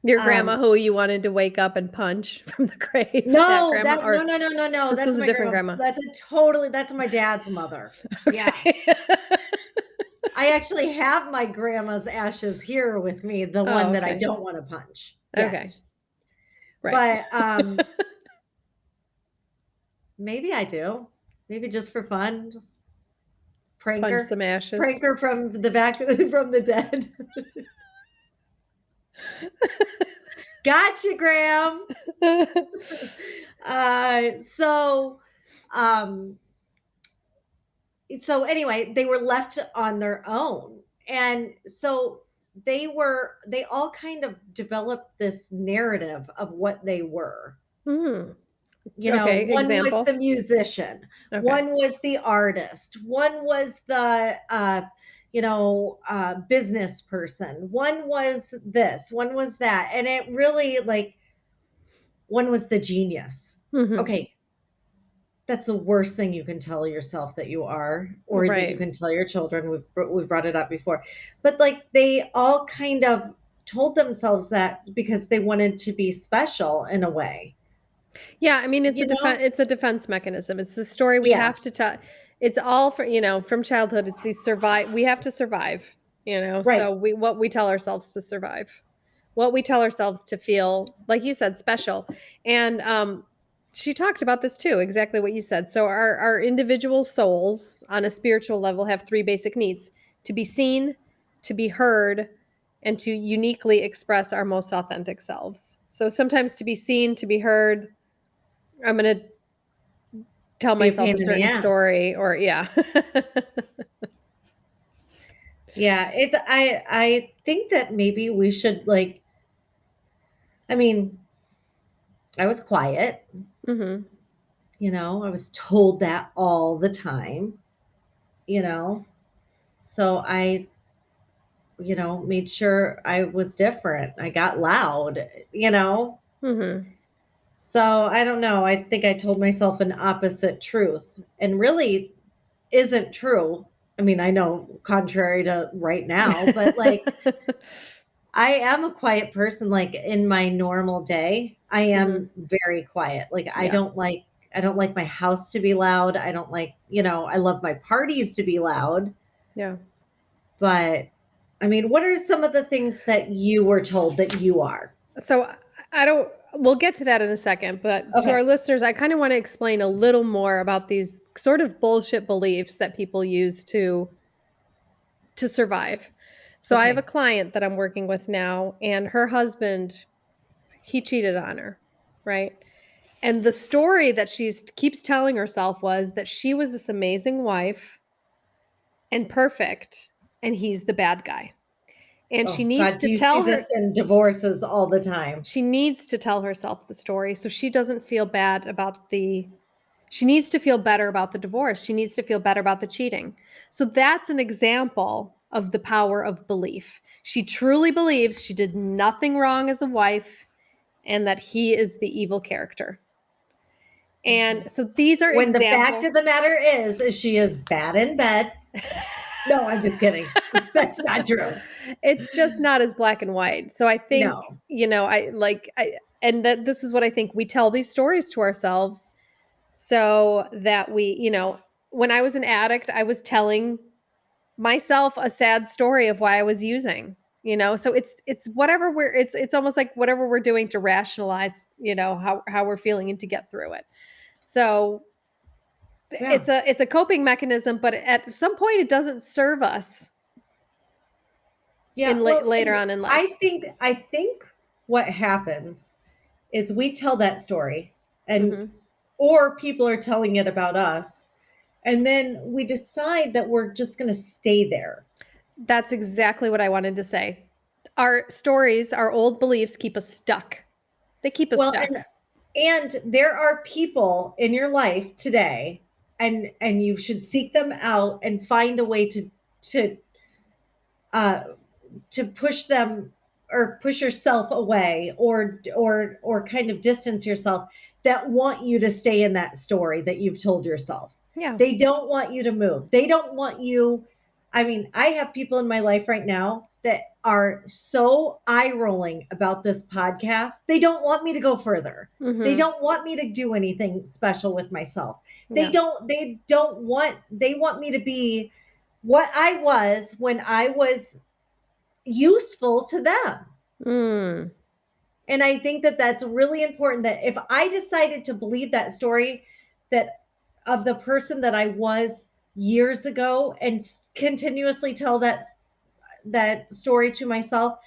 Your grandma Um, who you wanted to wake up and punch from the grave, that no, grandma, no, or no, no, no, no. this That's was a my different grandma. grandma? That's my dad's mother. Yeah. Okay. I actually have my grandma's ashes here with me, the Oh, one that I okay. don't want to punch Okay. yet. Right. But maybe I do. Maybe just for fun, just prank Punch her. some ashes. Prank her from the back from the dead. Gotcha, Graham. Uh so um so anyway, they were left on their own. And so they all kind of developed this narrative of what they were. Mm. You know, Okay, one was the example. musician, Okay. one was the artist, one was the business person, one was this, one was that. And it really like one was the genius. Mhm. Okay, that's the worst thing you can tell yourself that you are, or that you Right. can tell your children. We've brought it up before. But like they all kind of told themselves that because they wanted to be special in a way, Yeah, I mean, you know? it's a defense mechanism. It's the story we Yeah, have to tell. It's all for, from childhood. It's these survive. We have to survive, right. so what we tell ourselves to survive, what we tell ourselves to feel, like you said, special. And she talked about this too, exactly what you said. So our individual souls on a spiritual level have three basic needs: to be seen, to be heard, and to uniquely express our most authentic selves. So sometimes to be seen, to be heard, I'm going to tell Be a myself pain a in the certain ass. story, or yeah. Yeah, I think that maybe we should like I mean, I was quiet, Mhm. I was told that all the time, you know. So I made sure I was different. I got loud. Mhm. So I don't know. I think I told myself an opposite truth and really isn't true. I mean, I know contrary to right now, but like I am a quiet person, like, in my normal day, I Mhm. am very quiet, like, Yeah. I don't like my house to be loud, I don't like, I love my parties to be loud, Yeah. but, I mean, what are some of the things that you were told that you are? So I don't we'll get to that in a second, but to Okay, our listeners, I kind of want to explain a little more about these sort of bullshit beliefs that people use to survive. So I have a okay. client that I'm working with now, and her husband, he cheated on her, right? And the story that she keeps telling herself was that she was this amazing wife and perfect, and he's the bad guy. And Oh god, do you see this in divorces all the time? she needs to tell herself the story so she doesn't feel bad about she needs to feel better about the divorce. She needs to feel better about the cheating. So that's an example of the power of belief. She truly believes she did nothing wrong as a wife and that he is the evil character. Mhm. And so these are When the fact of examples. the matter is she is bad in bed. No, I'm just kidding. That's not true. It's just not as black and white. So I think, No. I like I and that this is what I think we tell these stories to ourselves so that we, when I was an addict, I was telling myself a sad story of why I was using, so it's whatever it's almost like whatever we're doing to rationalize, how we're feeling and to get through it. So Yeah. it's a coping mechanism, but at some point it doesn't serve us Yeah. Well, later on in life. I think what happens is we tell that story and Mhm. or people are telling it about us, and then we decide that we're just going to stay there. That's exactly what I wanted to say. Our stories, our old beliefs keep us stuck. They keep us Well, stuck. and there are people in your life today, and you should seek them out and find a way to uh to push them or push yourself away or kind of distance yourself, that want you to stay in that story that you've told yourself. Yeah. They don't want you to move. They don't want you. I mean, I have people in my life right now that are so eye rolling about this podcast. They don't want me to go further. They Mhm. don't want me to do anything special with myself. Yeah. They want me to be what I was when I was useful to them. Mm. And I think that that's really important, that if I decided to believe that story that of the person that I was years ago and continuously tell that story to myself,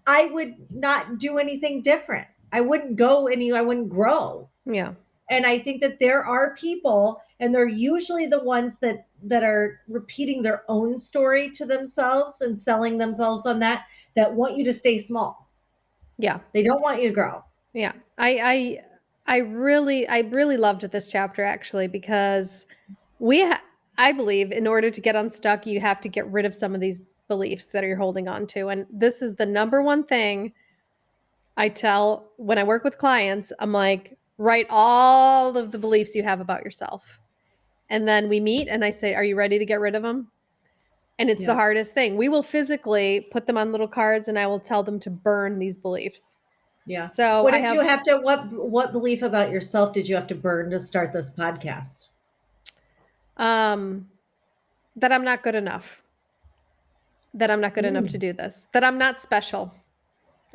I would not do anything different. I wouldn't grow. Yeah. And I think that there are people, and they're usually the ones that are repeating their own story to themselves and selling themselves on that want you to stay small. Yeah. They don't want you to grow. Yeah. I really loved this chapter actually because I believe in order to get unstuck, you have to get rid of some of these beliefs that you're holding on to. And this is the number one thing I tell when I work with clients. I'm like, write all of the beliefs you have about yourself. And then we meet and I say, are you ready to get rid of them? And it's the Yeah. hardest thing. We will physically put them on little cards and I will tell them to burn these beliefs. Yeah. So What I did you have have to what belief about yourself did you have to burn to start this podcast? um that I'm not good enough. That I'm not good enough to Mm. do this. That I'm not special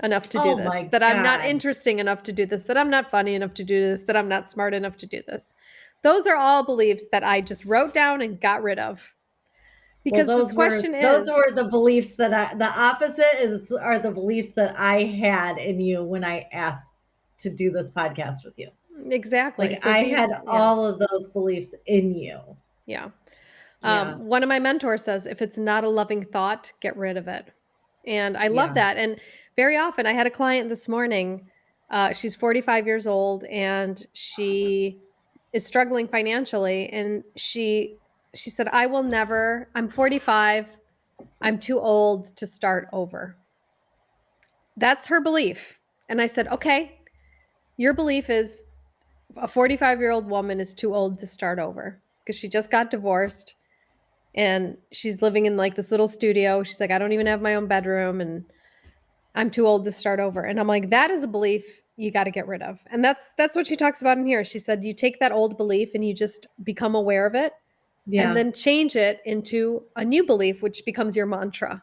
enough to do Oh this. my That I'm not God. interesting enough to do this. That I'm not funny enough to do this. That I'm not smart enough to do this. Those are all beliefs that I just wrote down and got rid of. Well, Because the question those is were the beliefs the opposite is are the beliefs that I had in you when I asked to do this podcast with you. exactly. Like So I had yeah. all of those beliefs in you. Yeah. Yeah. One of my mentors says, if it's not a loving thought, get rid of it. And I love Yeah. that. And very often, I had a client this morning. She's 45 years old and she is struggling financially. And she said, I will never, I'm 45. I'm too old to start over. That's her belief. And I said, okay, your belief is a 45-year-old woman is too old to start over because she just got divorced and she's living in like this little studio. She's like, I don't even have my own bedroom and I'm too old to start over. And I'm like, that is a belief you got to get rid of. And that's what she talks about in here. She said, you take that old belief and you just become aware of it and Yeah. then change it into a new belief, which becomes your mantra.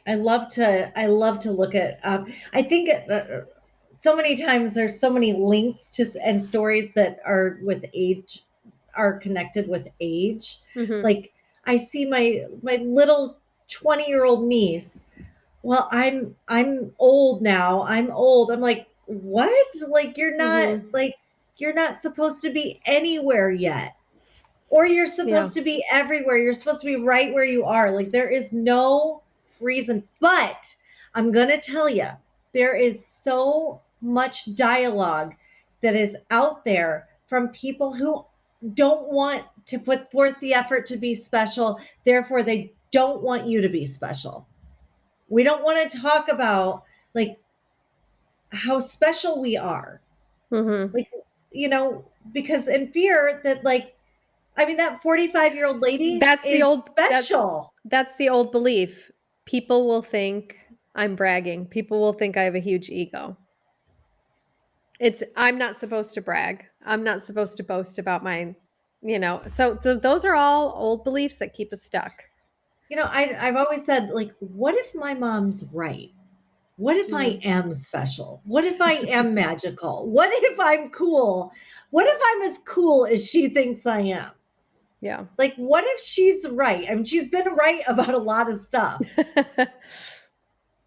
I love to look at I think so many times there's so many links to and stories that are with age, are connected with age. Mm-hmm. Like I see my little 20-year-old niece. Well, I'm old now. I'm old. I'm like, what? Like Mm-hmm. you're not supposed to be anywhere yet. Or you're Yeah. supposed to be everywhere. You're supposed to be right where you are. Like there is no reason. But I'm going to tell you, there is so much dialogue that is out there from people who don't want to put forth the effort to be special. Therefore, they don't want you to be special. We don't want to talk about like how special we are. Mm-hmm. Like, because in fear that I mean, that 45-year-old lady That's the is old special. that's the old belief. People will think I'm bragging. People will think I have a huge ego. I'm not supposed to brag. I'm not supposed to boast about my, so those are all old beliefs that keep us stuck. I've always said, like, what if my mom's right? What if I am special? What if I am magical? What if I'm cool? What if I'm as cool as she thinks I am? Yeah. Like, what if she's right? I mean, she's been right about a lot of stuff.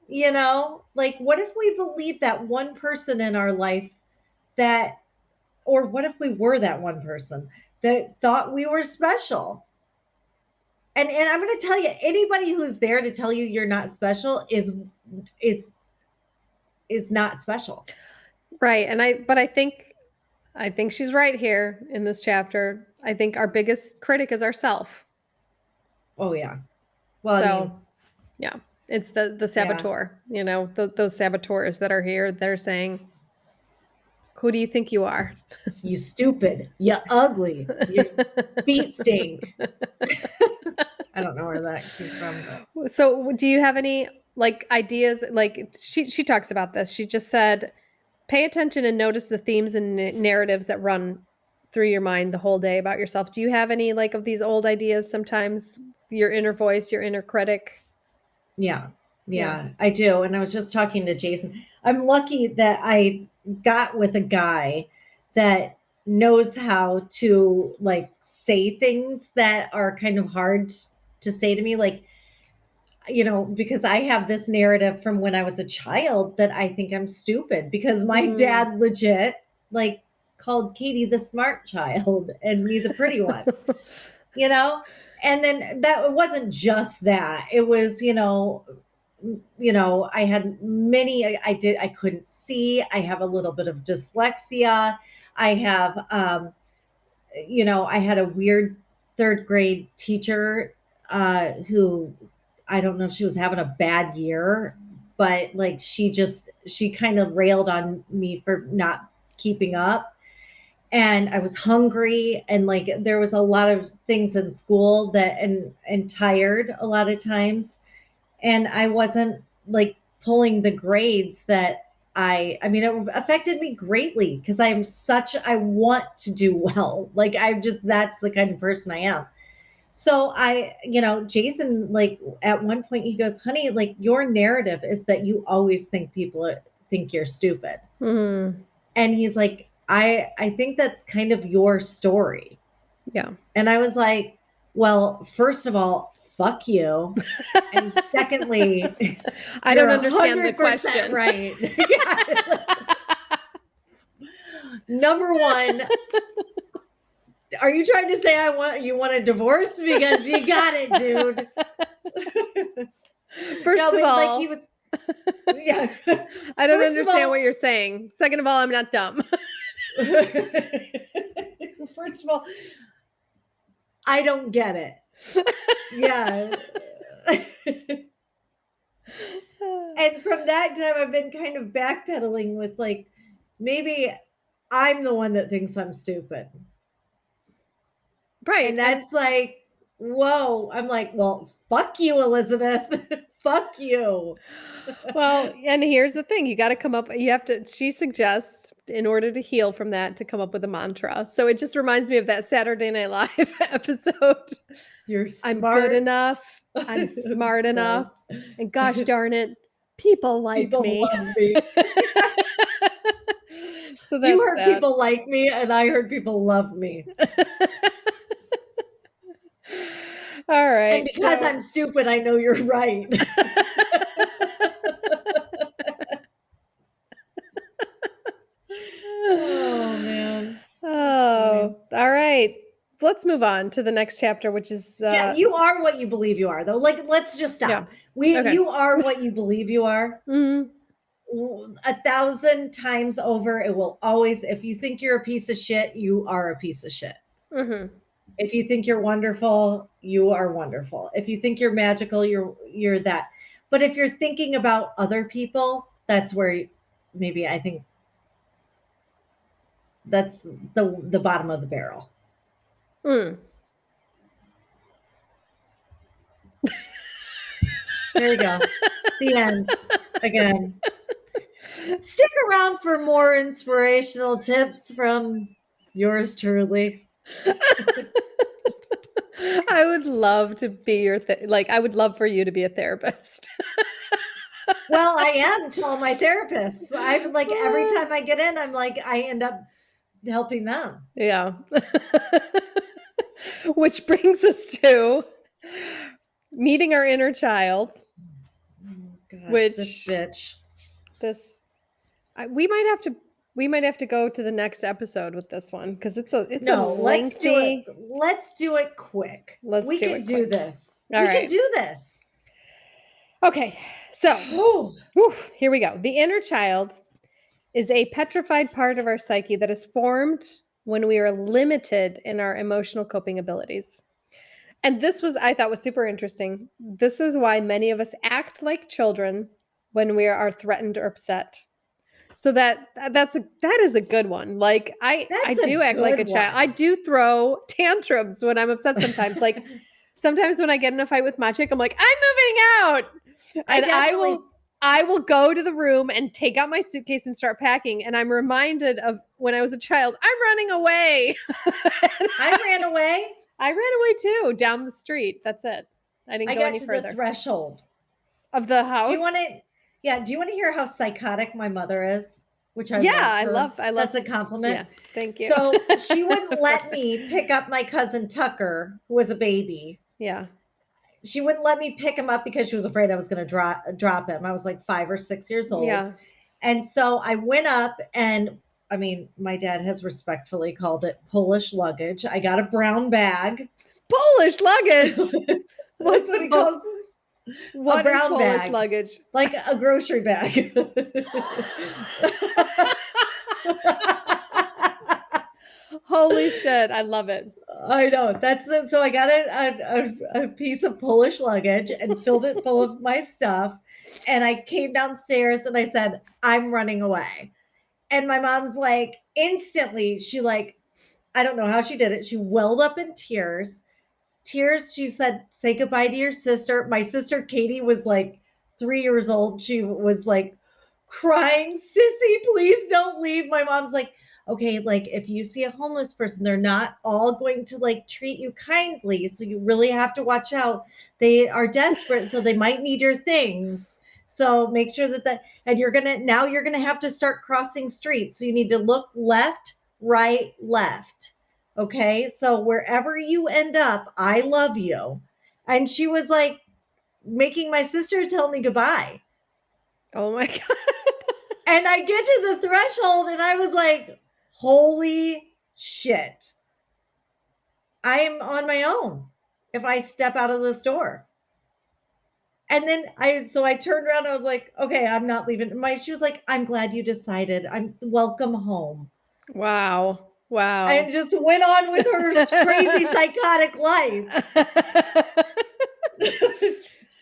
Like, what if we believe that one person in our life or what if we were that one person that thought we were special? And I'm going to tell you, anybody who's there to tell you you're not special is not special. Right. But I think she's right here in this chapter. I think our biggest critic is ourself. Oh yeah. Well, So, yeah, it's the saboteur, those saboteurs that are here. They're saying, who do you think you are? You stupid, you ugly, your feet stink. I don't know where that came from. But. So do you have any ideas? Like she talks about this. She just said, pay attention and notice the themes and narratives that run through your mind the whole day about yourself. Do you have any of these old ideas sometimes? Your inner voice, your inner critic? Yeah, I do. And I was just talking to Jason. I'm lucky that I got with a guy that knows how to say things that are kind of hard to say to me. Like, because I have this narrative from when I was a child that I think I'm stupid because my dad legit called Katie the smart child and me the pretty one, and then that it wasn't just that. It was, I had I couldn't see. I have a little bit of dyslexia. I have, I had a weird third grade teacher who I don't know if she was having a bad year, but she kind of railed on me for not keeping up. And I was hungry and there was a lot of things in school and tired a lot of times. And I wasn't pulling the grades that I mean, it affected me greatly because I want to do well. That's the kind of person I am. So Jason, at one point he goes, honey, your narrative is that you always think think you're stupid. And he's like, I think that's kind of your story. Yeah. And I was like, well, first of all, fuck you. And secondly, I don't understand the question. Right. Number one, are you trying to say you want a divorce? Because you got it, dude. First of all, he was. Yeah. I don't understand what you're saying. Second of all, I'm not dumb. First of all, I don't get it. Yeah. And from that time, I've been kind of backpedaling with maybe I'm the one that thinks I'm stupid. Right. And that's whoa. I'm like, well, fuck you, Elizabeth. Fuck you. Well, and here's the thing. You got to come up, she suggests in order to heal from that, to come up with a mantra. So it just reminds me of that Saturday Night Live episode. You're I'm smart. good enough. I'm smart enough. And gosh darn it, people like me. Love me. So that's you heard people like me and I heard people love me. All right. And because I'm stupid, I know you're right. Oh, man. Oh, all right. Let's move on to the next chapter, which is... you are what you believe you are, though. Let's just stop. Yeah. You are what you believe you are. 1,000 times over, it will always... If you think you're a piece of shit, you are a piece of shit. If you think you're wonderful, you are wonderful. If you think you're magical, you're that. But if you're thinking about other people, that's where maybe I think that's the bottom of the barrel. There you go. The end. Again. Stick around for more inspirational tips from Yours truly. I would love to be your I would love for you to be a therapist. Well, I am to all my therapists. I'm like, every time I get in, I'm like, I end up helping them. Yeah. Which brings us to meeting our inner child. Oh, God, Which this bitch. We might have to go to the next episode with this one because it's a No, let's do it. lengthy. Let's do it quick. Let's We do can it do quick. this. All we right. can do this. Okay, so Whew. here we go. The inner child is a petrified part of our psyche that is formed when we are limited in our emotional coping abilities. And this I thought was super interesting. This is why many of us act like children when we are threatened or upset. So that is a good one. Like I That's a do act like a good child. one. I do throw tantrums when I'm upset sometimes. Like sometimes when I get in a fight with my chick, I'm like, I'm moving out. And I will go to the room and take out my suitcase and start packing. And I'm reminded of when I was a child, I'm running away. I ran away. I ran away too, down the street. That's it. I didn't go got any to further. the threshold Of the house? Do you want to? Yeah. Do you want to hear how psychotic my mother is? Which I love. I love. That's a compliment. Yeah, thank you. So she wouldn't let me pick up my cousin Tucker, who was a baby. Yeah. She wouldn't let me pick him up because she was afraid I was going to drop him. I was like 5 or 6 years old. Yeah. And so I went up and I mean, my dad has respectfully called it Polish luggage. I got a brown bag. Polish luggage? That's what he calls it. What a brown is Polish bag. luggage? Like a grocery bag. Holy shit. I love it. I know. So I got a piece of Polish luggage and filled it full of my stuff. And I came downstairs and I said, I'm running away. And my mom's like, instantly, she like, I don't know how she did it. She welled up in tears. She said, say goodbye to your sister. My sister Katie was like 3 years old. She was like crying, Sissy, please don't leave. My mom's like, okay, like if you see a homeless person, they're not all going to like treat you kindly. So you really have to watch out. They are desperate, so they might need your things. So make sure and you're going to have to start crossing streets. So you need to look left, right, left. Okay. So wherever you end up, I love you. And she was like making my sister tell me goodbye. Oh my God. And I get to the threshold and I was like, holy shit. I'm on my own if I step out of this door. And then I turned around and I was like, okay, I'm not leaving. She was like, I'm glad you decided. I'm welcome home. Wow. Wow. And just went on with her crazy psychotic life.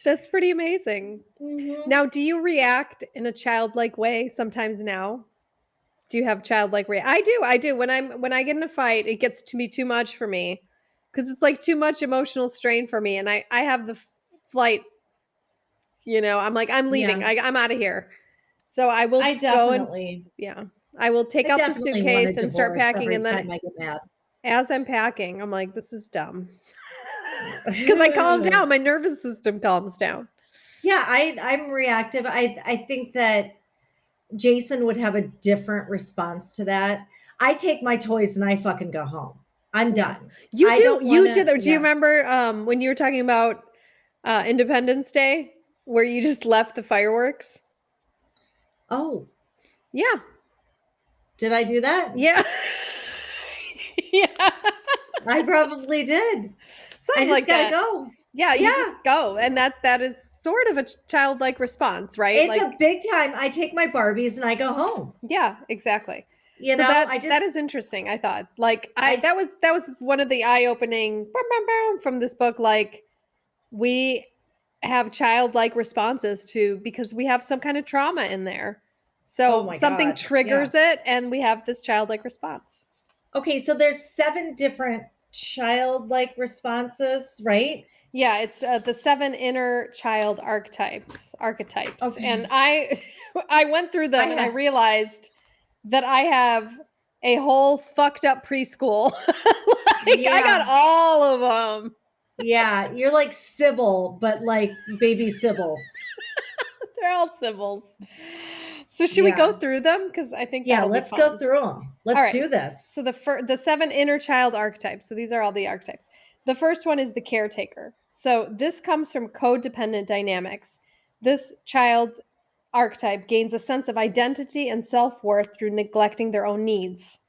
That's pretty amazing. Mm-hmm. Now, do you react in a childlike way sometimes now? Do you have childlike reaction? I do. When I get in a fight, it gets to be too much for me because it's like too much emotional strain for me. And I have the flight, I'm like, I'm leaving. Yeah. I'm out of here. So I will I will take out the suitcase and start packing. And then I get mad. As I'm packing, I'm like, this is dumb. Because I calm down. My nervous system calms down. Yeah, I'm reactive. I think that Jason would have a different response to that. I take my toys and I fucking go home. I'm done. You did that. Do you remember when you were talking about Independence Day where you just left the fireworks? Oh. Yeah. Did I do that? Yeah. Yeah. I probably did. Something I just gotta go. Yeah, you just go. And that is sort of a childlike response, right? It's a big time. I take my Barbies and I go home. Yeah, exactly. That is interesting, I thought. That was one of the eye-opening from this book. Like, we have childlike responses because we have some kind of trauma in there. So something triggers it and we have this childlike response. Okay, so there's 7 different childlike responses, right? Yeah, it's the 7 inner child archetypes. Okay. And I went through them and I realized that I have a whole fucked up preschool. Like, I got Yeah. all of them. Yeah. You're like Sybil, but like baby Sybil's. They're all Sybils. So should we go Yeah. through them? Because I think Yeah. that'll be Let's go fun. through them. All Let's right. do So this. the 7 inner child archetypes. So these are all the archetypes. The first one is the caretaker. So this comes from codependent dynamics. This child archetype gains a sense of identity and self-worth through neglecting their own needs.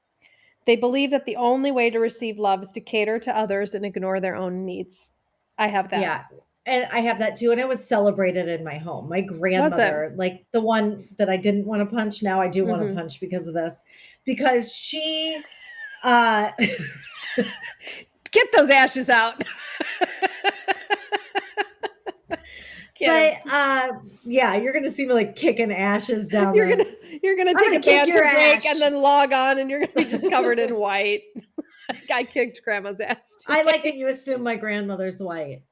They believe that the only way to receive love is to cater to others and ignore their own needs. I have that. Yeah. And I have that too. And it was celebrated in my home. My Was it? grandmother, like the one that I didn't want to punch, now I do want to Mhm. punch because of this. Because she uh Get those ashes out. Get 'em. yeah, you're gonna see me like kicking ashes down You're the gonna I'm take gonna a kick your banter break ash. and then log on, and you're gonna be just covered in white. I kicked grandma's ass today. I like that you assume my grandmother's white.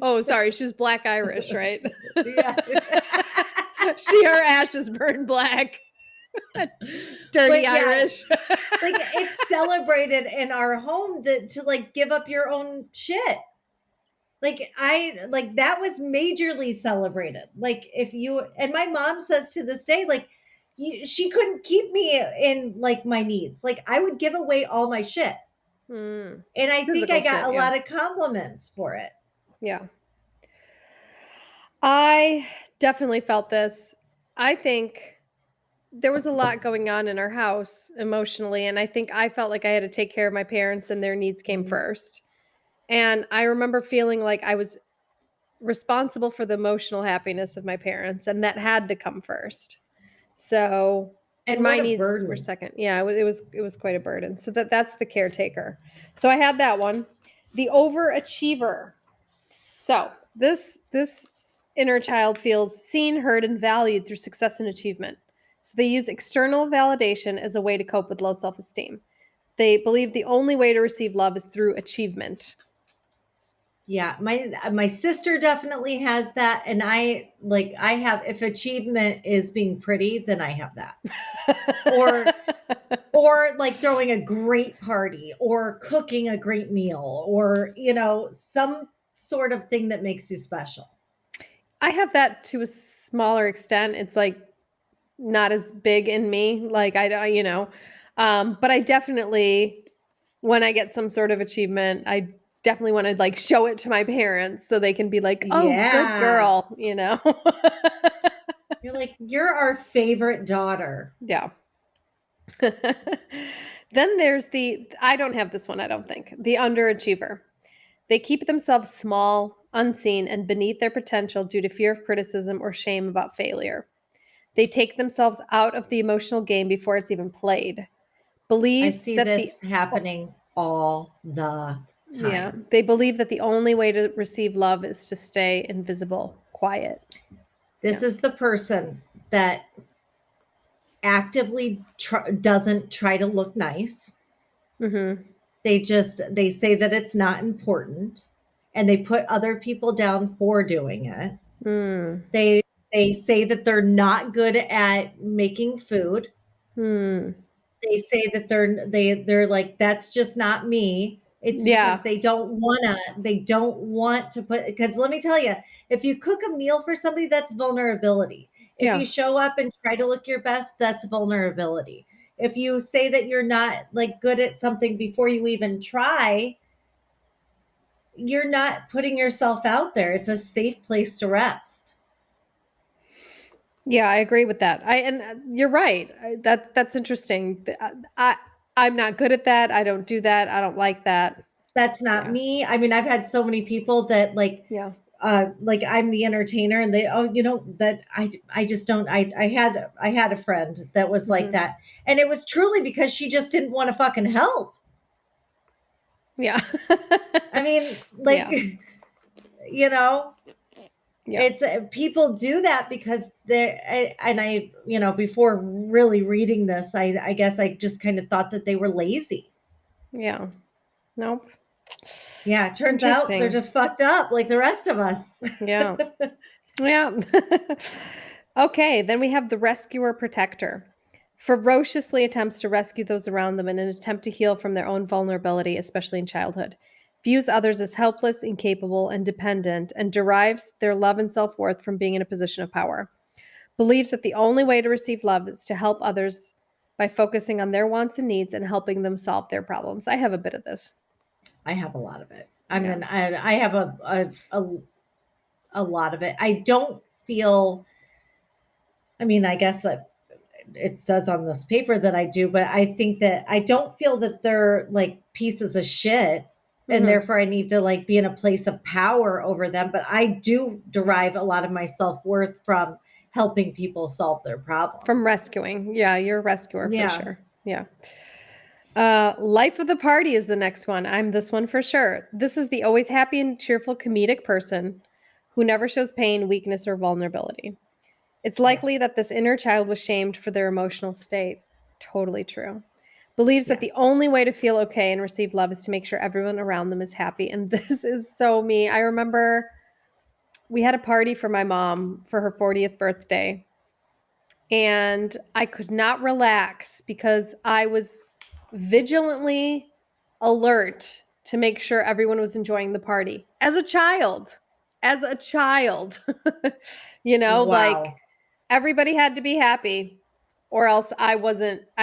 Oh, sorry, she's Black Irish, right? Yeah. Her ashes burn black. Dirty Yeah, Irish. like it's celebrated in our home that to like give up your own shit. Like that was majorly celebrated. Like if you and my mom says to this day, like she couldn't keep me in like my needs. Like I would give away all my shit. Mm. And I think I Physical got shit, a yeah. lot of compliments for it. Yeah. I definitely felt this. I think there was a lot going on in our house emotionally, and I think I felt like I had to take care of my parents and their needs came first. And I remember feeling like I was responsible for the emotional happiness of my parents, and that had to come first. So, and And my what a needs were burden. second. Yeah, it was quite a burden. So that's the caretaker. So I had that one. The overachiever. So this inner child feels seen, heard, and valued through success and achievement. So they use external validation as a way to cope with low self-esteem. They believe the only way to receive love is through achievement. Yeah, my sister definitely has that, and I have if achievement is being pretty, then I have that. Or like throwing a great party or cooking a great meal or some sort of thing that makes you special. I have that to a smaller extent. It's like not as big in me. Like I don't, but I definitely, when I get some sort of achievement, I definitely want to like show it to my parents so they can be like, "Oh, good Yeah. girl," You're like, you're our favorite daughter. Yeah. Then there's I don't have this one, I don't think. The underachiever. They keep themselves small, unseen, and beneath their potential due to fear of criticism or shame about failure. They take themselves out of the emotional game before it's even played. I Believes see that the this happening all the Yeah, time. they believe that the only way to receive love is to stay invisible, quiet. This Yeah. is the person that actively doesn't try to look nice. Mm-hmm. They say that it's not important and they put other people down for doing it. Mm. They say that they're not good at making food. Mm. They say that they're like that's just not me. It's because Yeah. they don't want to put because let me tell you, if you cook a meal for somebody, that's vulnerability. If Yeah. you show up and try to look your best, that's vulnerability. If you say that you're not like good at something before you even try, you're not putting yourself out there. It's a safe place to rest. Yeah, I agree with that. You're right. That's interesting. I'm not good at that. I don't do that. I don't like that. That's not Yeah. me. I mean, I've had so many people that Yeah. like I'm the entertainer and they that I just don't I had a friend that was like Mm-hmm. that and it was truly because she just didn't want to fucking help. Yeah. I mean, like Yeah. Yeah. it's people do that because before really reading this, I guess I just kind of thought that they were lazy. Yeah. Nope. Yeah, it turns out they're Interesting. just fucked up like the rest of us. Yeah. Yeah. Okay, then we have the rescuer protector. ferociously attempts to rescue those around them in an attempt to heal from their own vulnerability, especially in childhood, views others as helpless, incapable, and dependent, and derives their love and self-worth from being in a position of power. Believes that the only way to receive love is to help others by focusing on their wants and needs and helping them solve their problems. I have a bit of this. I have a lot of it. Yeah. I have a lot of it. I don't feel, I mean, I guess that it says on this paper that I do, but I think that I don't feel that they're like pieces of shit and Mhm. therefore I need to like be in a place of power over them. But I do derive a lot of my self-worth from helping people solve their From problems. rescuing. Yeah, you're a rescuer for Yeah. sure. Yeah. Life of the party is the next one. I'm this one for sure. This is the always happy and cheerful comedic person who never shows pain, weakness, or vulnerability. It's Yeah. likely that this inner child was shamed for their emotional state. Totally true. Believes that Yeah. the only way to feel okay and receive love is to make sure everyone around them is happy. And this is so me. I remember we had a party for my mom for her 40th birthday, and I could not relax because I was vigilantly alert to make sure everyone was enjoying the party as a child. As a child, like Wow. everybody had to be happy or else I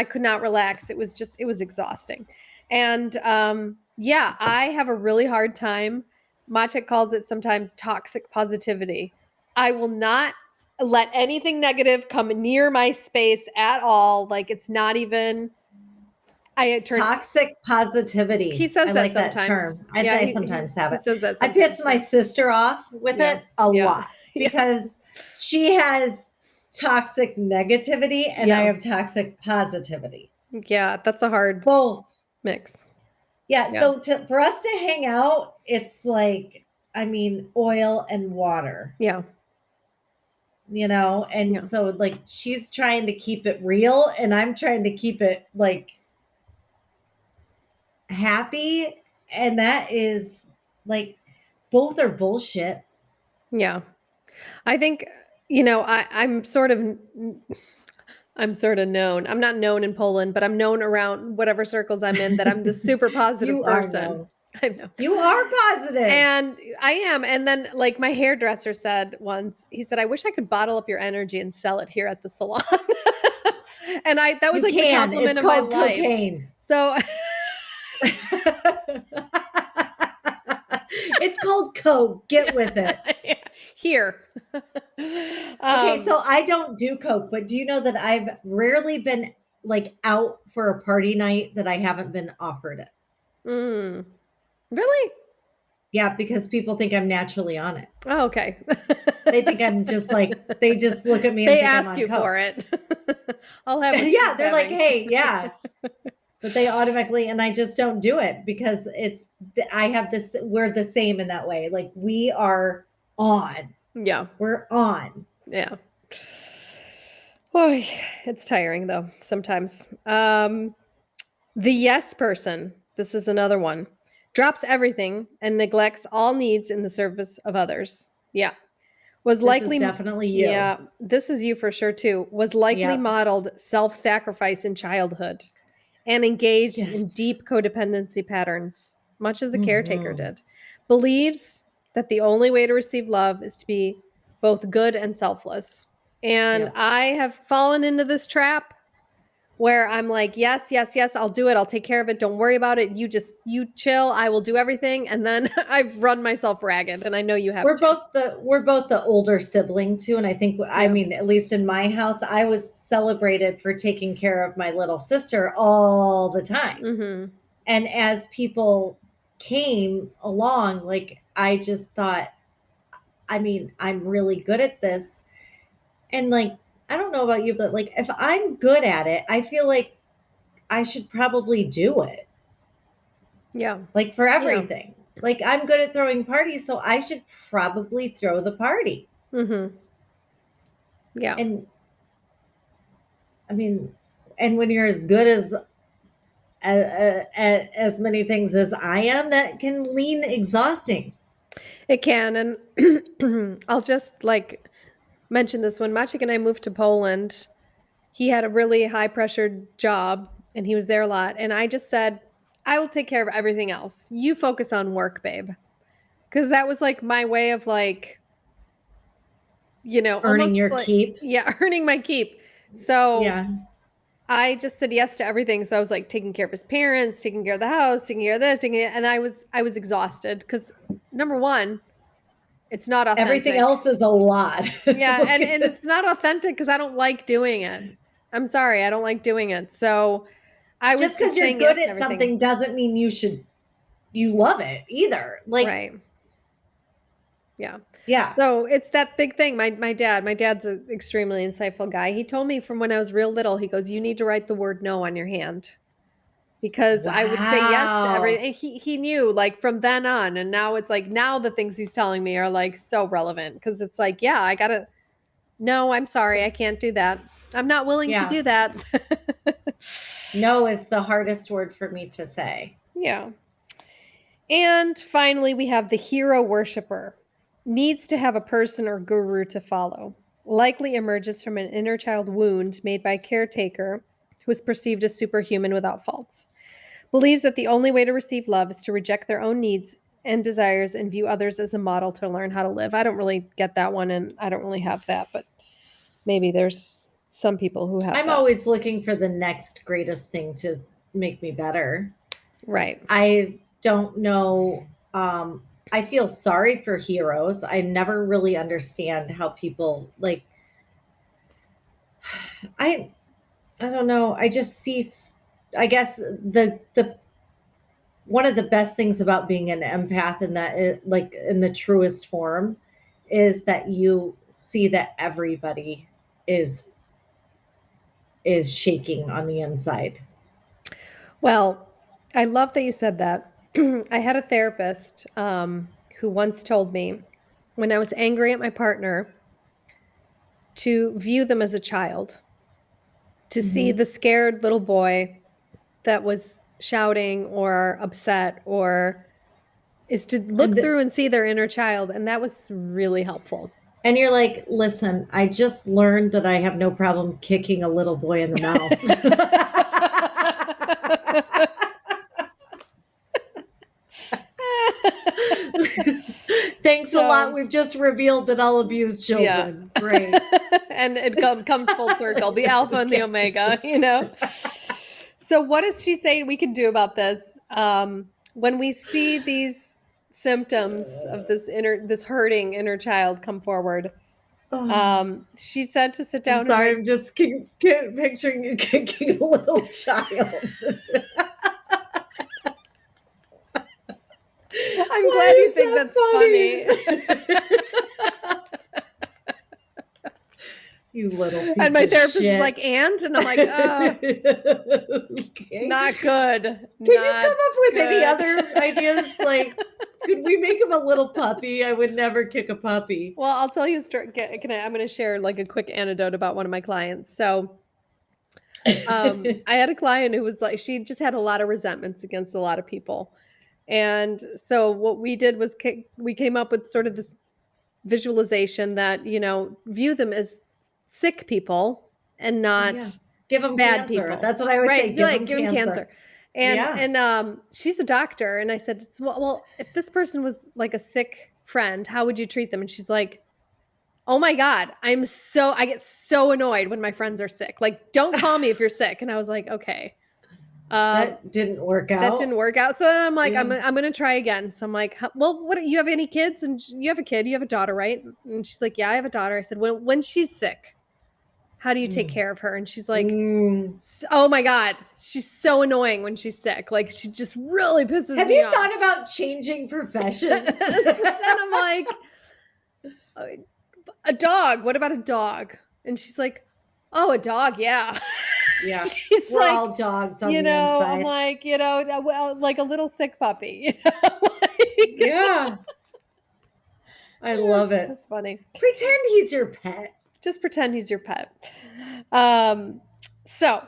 could not relax. It was exhausting. And yeah, I have a really hard time. Maciek calls it sometimes toxic positivity. I will not let anything negative come near my space at all. Like it's not even. I turn. Toxic He positivity. I says that like that sometimes. term. Yeah, I he sometimes have he it. says that I piss sometimes. my Yeah, sister off with yeah, it a yeah, lot yeah, because she has toxic negativity and I yeah, have toxic positivity. yeah. That's a hard Both. mix. Yeah. Yeah, So for us to hang out, it's like, I mean, oil and water, yeah, and yeah, so like she's trying to keep it real and I'm trying to keep it like happy. And that is like, both are bullshit. yeah. I think I'm sort of known. I'm not known in Poland, but I'm known around whatever circles I'm in that I'm the super positive You are person. no. I know. You are positive. And I am. And then, like, my hairdresser said once, he said, I wish I could bottle up your energy and sell it here at the salon. And that was You like the can. It's compliment of my called life. cocaine. So, It's called coke. Get with it. here. Okay, um, so I don't do coke, but do you know that I've rarely been like out for a party night that I haven't been offered it? mm, really? Yeah, because people think I'm naturally on it. Oh, okay. They think I'm just like they just look at me and They think I'm ask on you for coke. it. I'll have what Yeah, she's they're like, having. "Hey, yeah." But they automatically and I just don't do it because I have this we're the same in that way. Like we are on. Yeah. We're on. Yeah. Boy, it's tiring though sometimes. The yes person. This is another one. Drops everything and neglects all needs in the service of others. Yeah. Was This is likely, definitely you. yeah, this is you for sure too. Was likely Yep. modeled self sacrifice in childhood and engaged in Yes. deep codependency patterns, much as the caretaker Mhm. did. Believes that the only way to receive love is to be both good and selfless. And Yep. I have fallen into this trap where I'm like, yes, yes, yes, I'll do it. I'll take care of it. Don't worry about it. You chill. I will do everything. And then I've run myself ragged. And I know you have too. We're both the older sibling too, and I think I Yeah. mean at least in my house, I was celebrated for taking care of my little sister all the time. Mm-hmm. And as people came along, like I just thought, I mean, I'm really good at this. And like, I don't know about you, but like if I'm good at it, I feel like I should probably do it. Yeah. Like for Yeah. everything. Like I'm good at throwing parties, so I should probably throw the party. Mm-hmm. Yeah. And I mean, and when you're as good as many things as I am, that can lean exhausting. It can. And I'll just like mention this when Maciek and I moved to Poland. he had a really high pressured job and he was there a lot. And I just said, I will take care of everything else. You focus on work, babe. Because that was like my way of like, Earning almost your like, keep. yeah, earning my keep. So Yeah. I just said yes to everything. So I was like taking care of his parents, taking care of the house, taking care of this, and I was exhausted because number one, it's not Everything authentic. else is a lot. Yeah, and it's not authentic because I don't like doing it. I'm sorry, I don't like doing it. So I was Just because just you're saying good yes to at everything. something doesn't mean you love it either. Like, Right. Yeah. yeah. So it's that big thing. My dad's an extremely insightful guy. He told me from when I was real little, he goes, you need to write the word no on your hand. Because I would say yes to Wow. everything. He knew like from then on. And now it's like now the things he's telling me are like so relevant because it's like, yeah, I gotta no, I'm sorry, I can't do that. I'm not willing to Yeah. do that. No is the hardest word for me to say. Yeah. And finally, we have the hero worshiper. Needs to have a person or guru to follow. Likely emerges from an inner child wound made by caretaker who is perceived as superhuman without faults. Believes that the only way to receive love is to reject their own needs and desires and view others as a model to learn how to live. I don't really get that one and I don't really have that, but maybe there's some people who have I'm that. always looking for the next greatest thing to make me better. Right. I don't know. I feel sorry for heroes. I never really understand how people like. I I don't know. I just see. I guess the one of the best things about being an empath in that like in the truest form is that you see that everybody is is shaking on the inside. Well, I love that you said that. I had a therapist who once told me when I was angry at my partner to view them as a child, to see Mhm. the scared little boy that was shouting or upset or is to And look through and see their inner child. And that was really helpful. and you're like, listen, I just learned that I have no problem kicking a little boy in the mouth. Thanks a lot. So, We've just revealed that I'll abuse yeah. children. Great. And it comes full circle, the alpha and the omega. So what does she say we can do about this? When we see these symptoms of this hurting inner child come forward, Oh, she said to sit I'm down and sorry. write. I'm just picturing you kicking a little child. I'm Why glad you is think that that's funny. funny? You little And piece my of therapist is shit. like, and I'm like, oh, Okay. not good. Can you Not come up with any good. other ideas? Like, could we make him a little puppy? I would never kick a puppy. Well, I'll tell you a story. I'm going to share like a quick anecdote about one of my clients. So, I had a client who was like, she just had a lot of resentments against a lot of people. And so what we did was we came up with sort of this visualization that, view them as sick people and Yeah. not Give him bad cancer. people. That's what I would say. Right. Give Like him give them cancer. cancer. And Yeah. she's a doctor and I said, well, if this person was like a sick friend, how would you treat them? And she's like, oh my God, I get so annoyed when my friends are sick. Like, don't call me if you're sick. And I was like, okay. That didn't work That didn't out. work out. So I'm like, Yeah. I'm gonna try again. So I'm like, well, what you have any kids? And you have a kid, you have a daughter, right? And she's like, yeah, I have a daughter. I said, when she's sick, how do you take Mm. care of her? And she's like, Mm. oh my God, she's so annoying when she's sick. Like she just really pisses Have me you off. thought about changing professions? So then I'm like, a dog. What about a dog? And she's like, oh, a dog. Yeah. Yeah. She's We're like, all dogs on the I'm inside. like, well, like a little sick puppy. Like, Yeah. I love it. that's funny. Pretend he's your pet. Just pretend he's your pet. So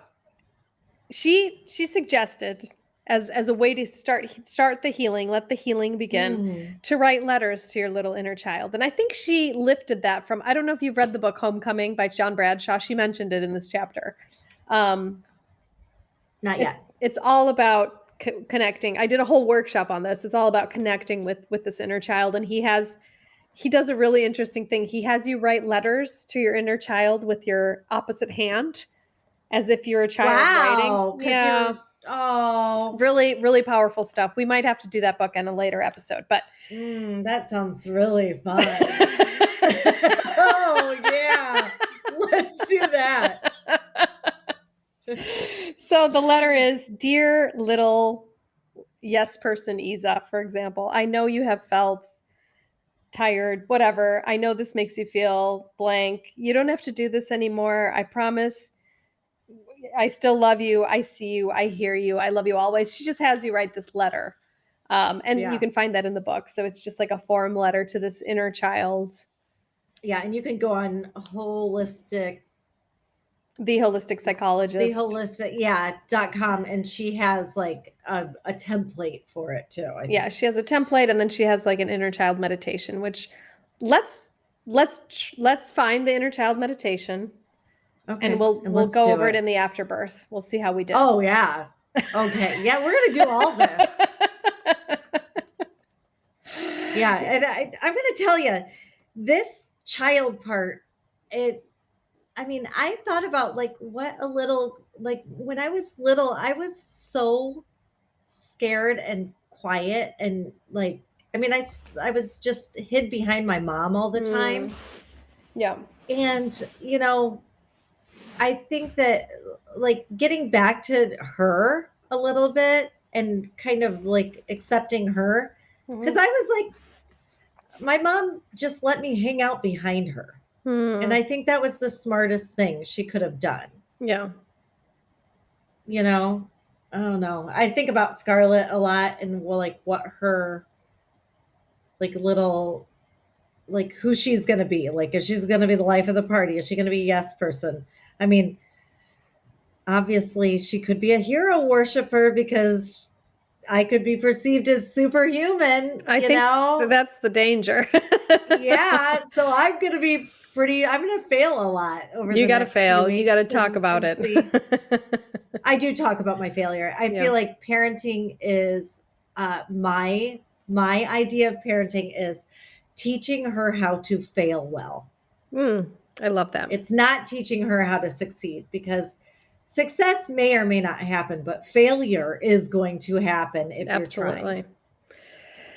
she suggested as a way to start the healing, let the healing begin, to write letters to your little inner child. And I think she lifted that from, I don't know if you've read the book Homecoming by John Bradshaw. She mentioned it in this chapter. Not yet. It's all about connecting. I did a whole workshop on this. It's all about connecting with this inner child. And he does a really interesting thing. He has you write letters to your inner child with your opposite hand, as if you're a child writing. Yeah. Really, really powerful stuff. We might have to do that book in a later episode, but that sounds really fun. Oh yeah. Let's do that. So the letter is, "Dear little yes person Isa," for example, "I know you have felt tired, whatever. I know this makes you feel blank. You don't have to do this anymore. I promise. I still love you. I see you. I hear you. I love you always." She just has you write this letter. And you can find that in the book. So it's just like a form letter to this inner child. Yeah. And you can go on The Holistic Psychologist. .com, and she has like a template for it too. I think. Yeah, she has a template, and then she has like an inner child meditation, which let's find the inner child meditation. Okay. And we'll go over it in the afterbirth. We'll see how we did. Oh yeah. Okay. Yeah, we're gonna do all this. Yeah, and I'm gonna tell you, this child part, I thought about like what a little, like when I was little, I was so scared and quiet, and like, I was just hid behind my mom all the time. Yeah. And, I think that like getting back to her a little bit and kind of like accepting her, because I was like, my mom just let me hang out behind her. And I think that was the smartest thing she could have done. Yeah. I don't know. I think about Scarlett a lot, and like what her like little, like who she's going to be. Like, if she's going to be the life of the party, is she going to be a yes person? I mean, obviously she could be a hero worshiper because I could be perceived as superhuman. I think that's the danger. Yeah. So I'm going to fail a lot over You got to fail. You got to talk about it. I do talk about my failure. I feel like parenting is my idea of parenting is teaching her how to fail well. I love that. It's not teaching her how to succeed, because success may or may not happen, but failure is going to happen if you're trying.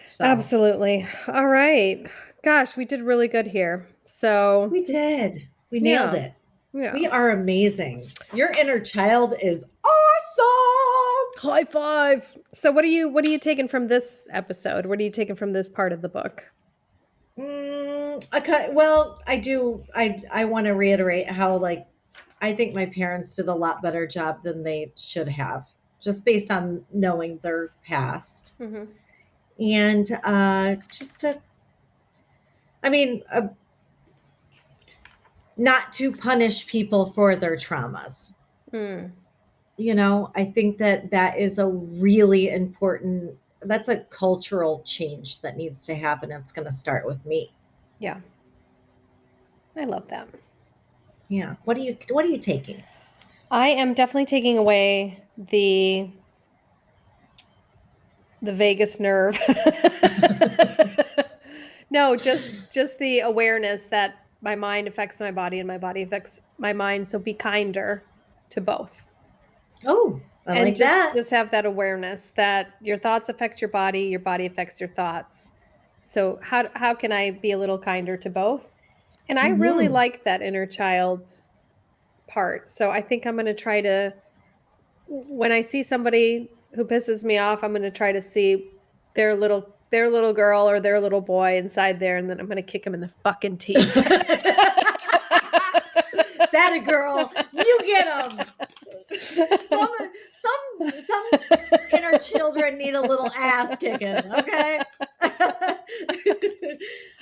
So. Absolutely. All right. Gosh, we did really good here. So we did. We nailed it. Yeah. We are amazing. Your inner child is awesome. High five. So what are you taking from this episode? What are you taking from this part of the book? Well, I want to reiterate how, like, I think my parents did a lot better job than they should have, just based on knowing their past. And not to punish people for their traumas. I think that is a really important, that's a cultural change that needs to happen. It's going to start with me. Yeah. I love that. Yeah. What are you taking? I am definitely taking away the vagus nerve. No, just the awareness that my mind affects my body and my body affects my mind. So be kinder to both. Oh, I like that. Just have that awareness that your thoughts affect your body affects your thoughts. So how can I be a little kinder to both? And I really like that inner child's part. So I think I'm going to try to, when I see somebody who pisses me off, I'm going to try to see their little girl or their little boy inside there, and then I'm going to kick him in the fucking teeth. That a girl, you get them. Some inner children need a little ass kicking. Okay.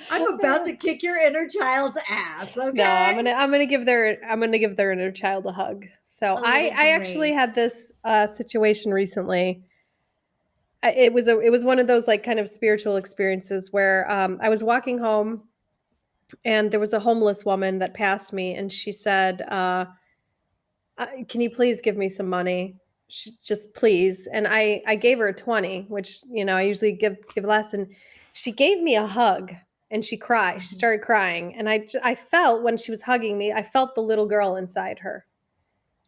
I'm about to kick your inner child's ass. Okay. No, I'm gonna give their inner child a hug. So I actually had this situation recently it was one of those like kind of spiritual experiences where I was walking home and there was a homeless woman that passed me, and she said, "Can you please give me some money? Just please." And I gave her a 20, which I usually give less, and she gave me a hug. And she cried. She started crying, and I felt when she was hugging me, I felt the little girl inside her.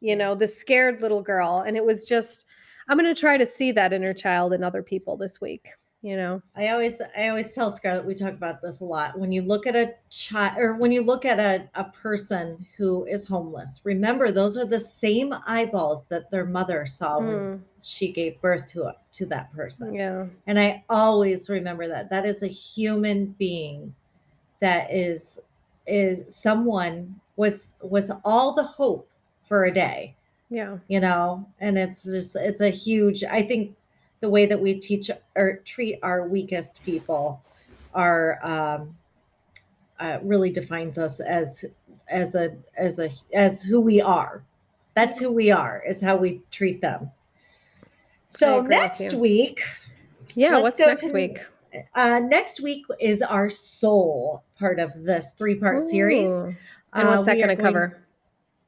The scared little girl. And it was just, I'm going to try to see that inner child in other people this week. I always tell Scarlett, we talk about this a lot. When you look at a child, or when you look at a person who is homeless, remember those are the same eyeballs that their mother saw when she gave birth to that person. Yeah. And I always remember that is a human being that is someone was all the hope for a day. Yeah. And it's a huge, I think the way that we teach or treat our weakest people are really defines us as who we are. That's who we are, is how we treat them. So next week, what's next week? Next week is our soul part of this 3-part series. And what's that going to cover?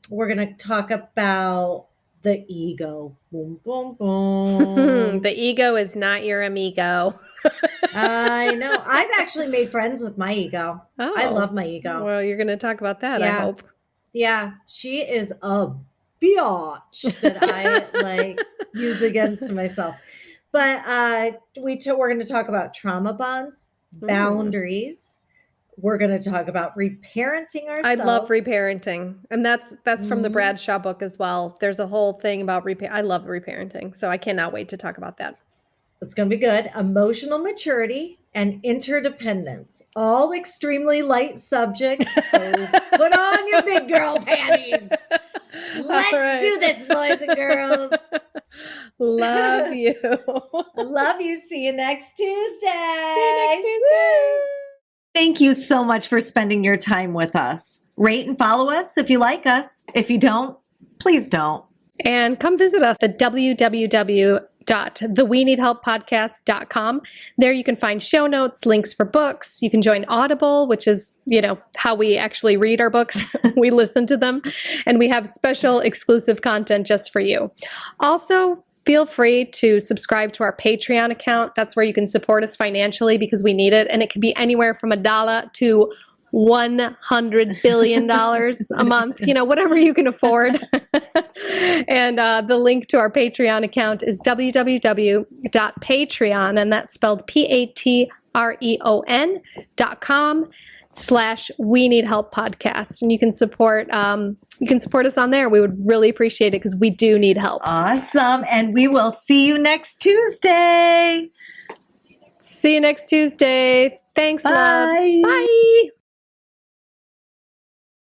We're going to talk about the ego. Boom, boom, boom. The ego is not your amigo. I know. I've actually made friends with my ego. Oh. I love my ego. Well, you're going to talk about that, I hope. Yeah. She is a biatch that I use against myself. But we're going to talk about trauma bonds, boundaries. We're going to talk about reparenting ourselves. I love reparenting. And that's from the Bradshaw book as well. There's a whole thing about I love reparenting. So I cannot wait to talk about that. It's going to be good. Emotional maturity and interdependence. All extremely light subjects. So put on your big girl panties. Let's do this, boys and girls. Love you. Love you. See you next Tuesday. See you next Tuesday. Woo! Thank you so much for spending your time with us. Rate and follow us if you like us. If you don't, please don't. And come visit us at www.theweneedhelppodcast.com. There you can find show notes, links for books. You can join Audible, which is, how we actually read our books. We listen to them. And we have special exclusive content just for you. Also, feel free to subscribe to our Patreon account. That's where you can support us financially because we need it. And it can be anywhere from $1 to $100 billion a month, whatever you can afford. And the link to our Patreon account is www.patreon, and that's spelled patreon.com/We Need Help Podcast. And you can support us on there. We would really appreciate it because we do need help. Awesome. And we will see you next Tuesday. See you next Tuesday. Thanks, loves. Bye.